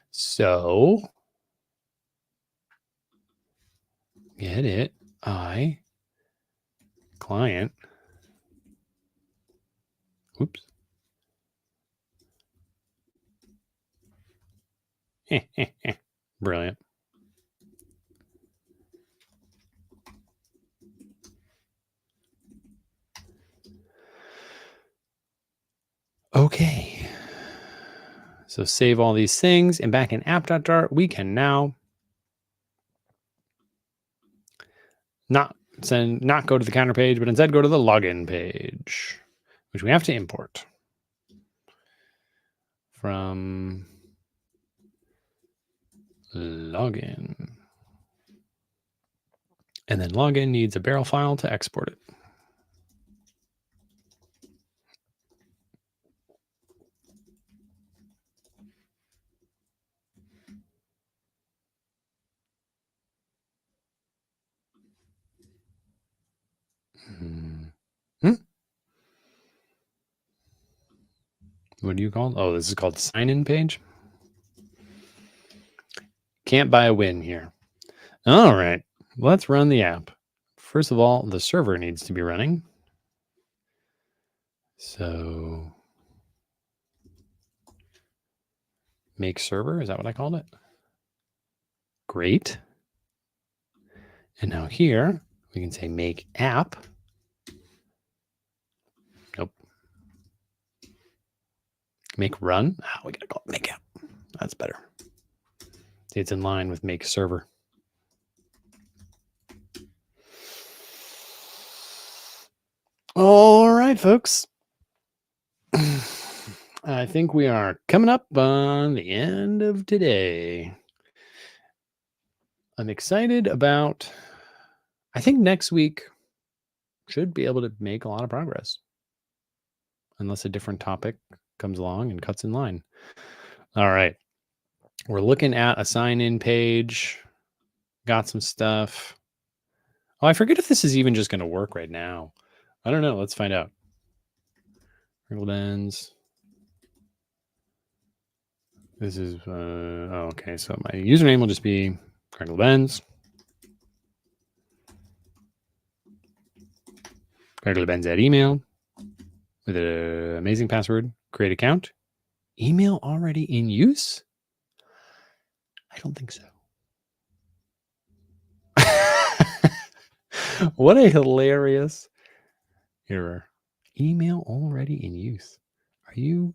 So, get it, client. Oops. Brilliant. Okay. So save all these things, and back in app.dart, we can now not go to the counter page, but instead go to the login page, which we have to import from login. And then login needs a barrel file to export it. What do you call it? Oh, this is called sign-in page. Can't buy a win here. All right, let's run the app. First of all, the server needs to be running. So make server, is that what I called it? Great. And now here, we can say make app. Nope. Make run. Oh, we gotta call it make app. That's better. It's in line with make server. All right, folks. I think we are coming up on the end of today. I'm excited about, I think next week should be able to make a lot of progress, unless a different topic comes along and cuts in line. All right. We're looking at a sign-in page. Got some stuff. Oh, I forget if this is even just going to work right now. I don't know. Let's find out. Craig Labenz. This is, okay. So my username will just be Craig Labenz. Craig Labenz at email with an amazing password. Create account. Email already in use? I don't think so. What a hilarious error. Email already in use. Are you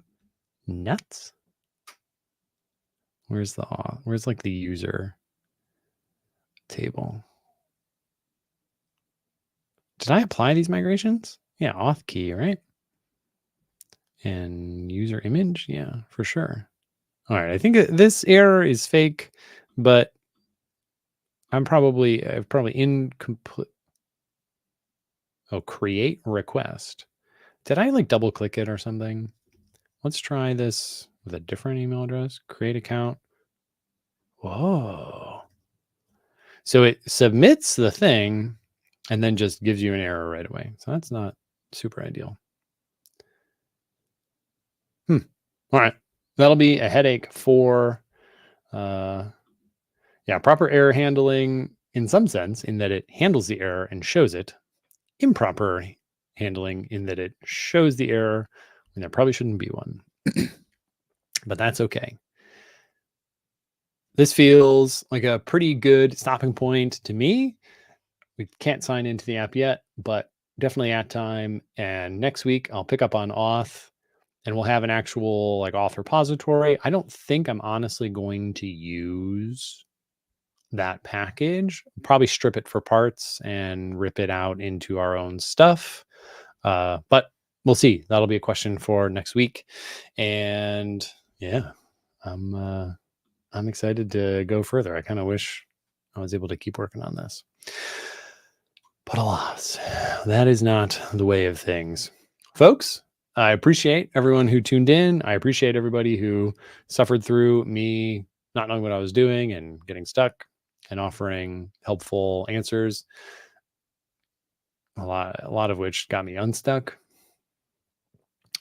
nuts? Where's like the user table? Did I apply these migrations? Yeah, auth key, right? And user image, yeah, for sure. All right, I think this error is fake, but I've probably incomplete. Oh, create request. Did I like double click it or something? Let's try this with a different email address. Create account. Whoa. So it submits the thing and then just gives you an error right away. So that's not super ideal. All right. That'll be a headache for, proper error handling in some sense, in that it handles the error and shows it. Improper handling in that it shows the error when there probably shouldn't be one. But that's okay. This feels like a pretty good stopping point to me. We can't sign into the app yet, but definitely at time. And next week I'll pick up on auth and we'll have an actual like auth repository. I don't think I'm honestly going to use that package. Probably strip it for parts and rip it out into our own stuff. But we'll see. That'll be a question for next week. And yeah, I'm excited to go further. I kind of wish I was able to keep working on this. But alas, that is not the way of things. Folks, I appreciate everyone who tuned in. I appreciate everybody who suffered through me not knowing what I was doing and getting stuck and offering helpful answers. A lot of which got me unstuck.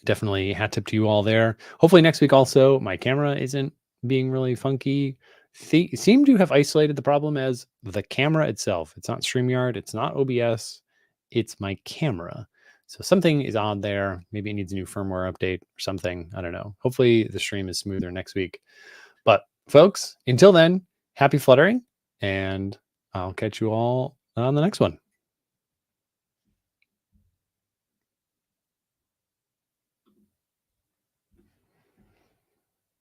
Definitely hat tip to you all there. Hopefully next week also my camera isn't being really funky. Seem to have isolated the problem as the camera itself. It's not StreamYard. It's not OBS. It's my camera. So something is odd there. Maybe it needs a new firmware update or something. I don't know. Hopefully the stream is smoother next week. But folks, until then, happy fluttering, and I'll catch you all on the next one.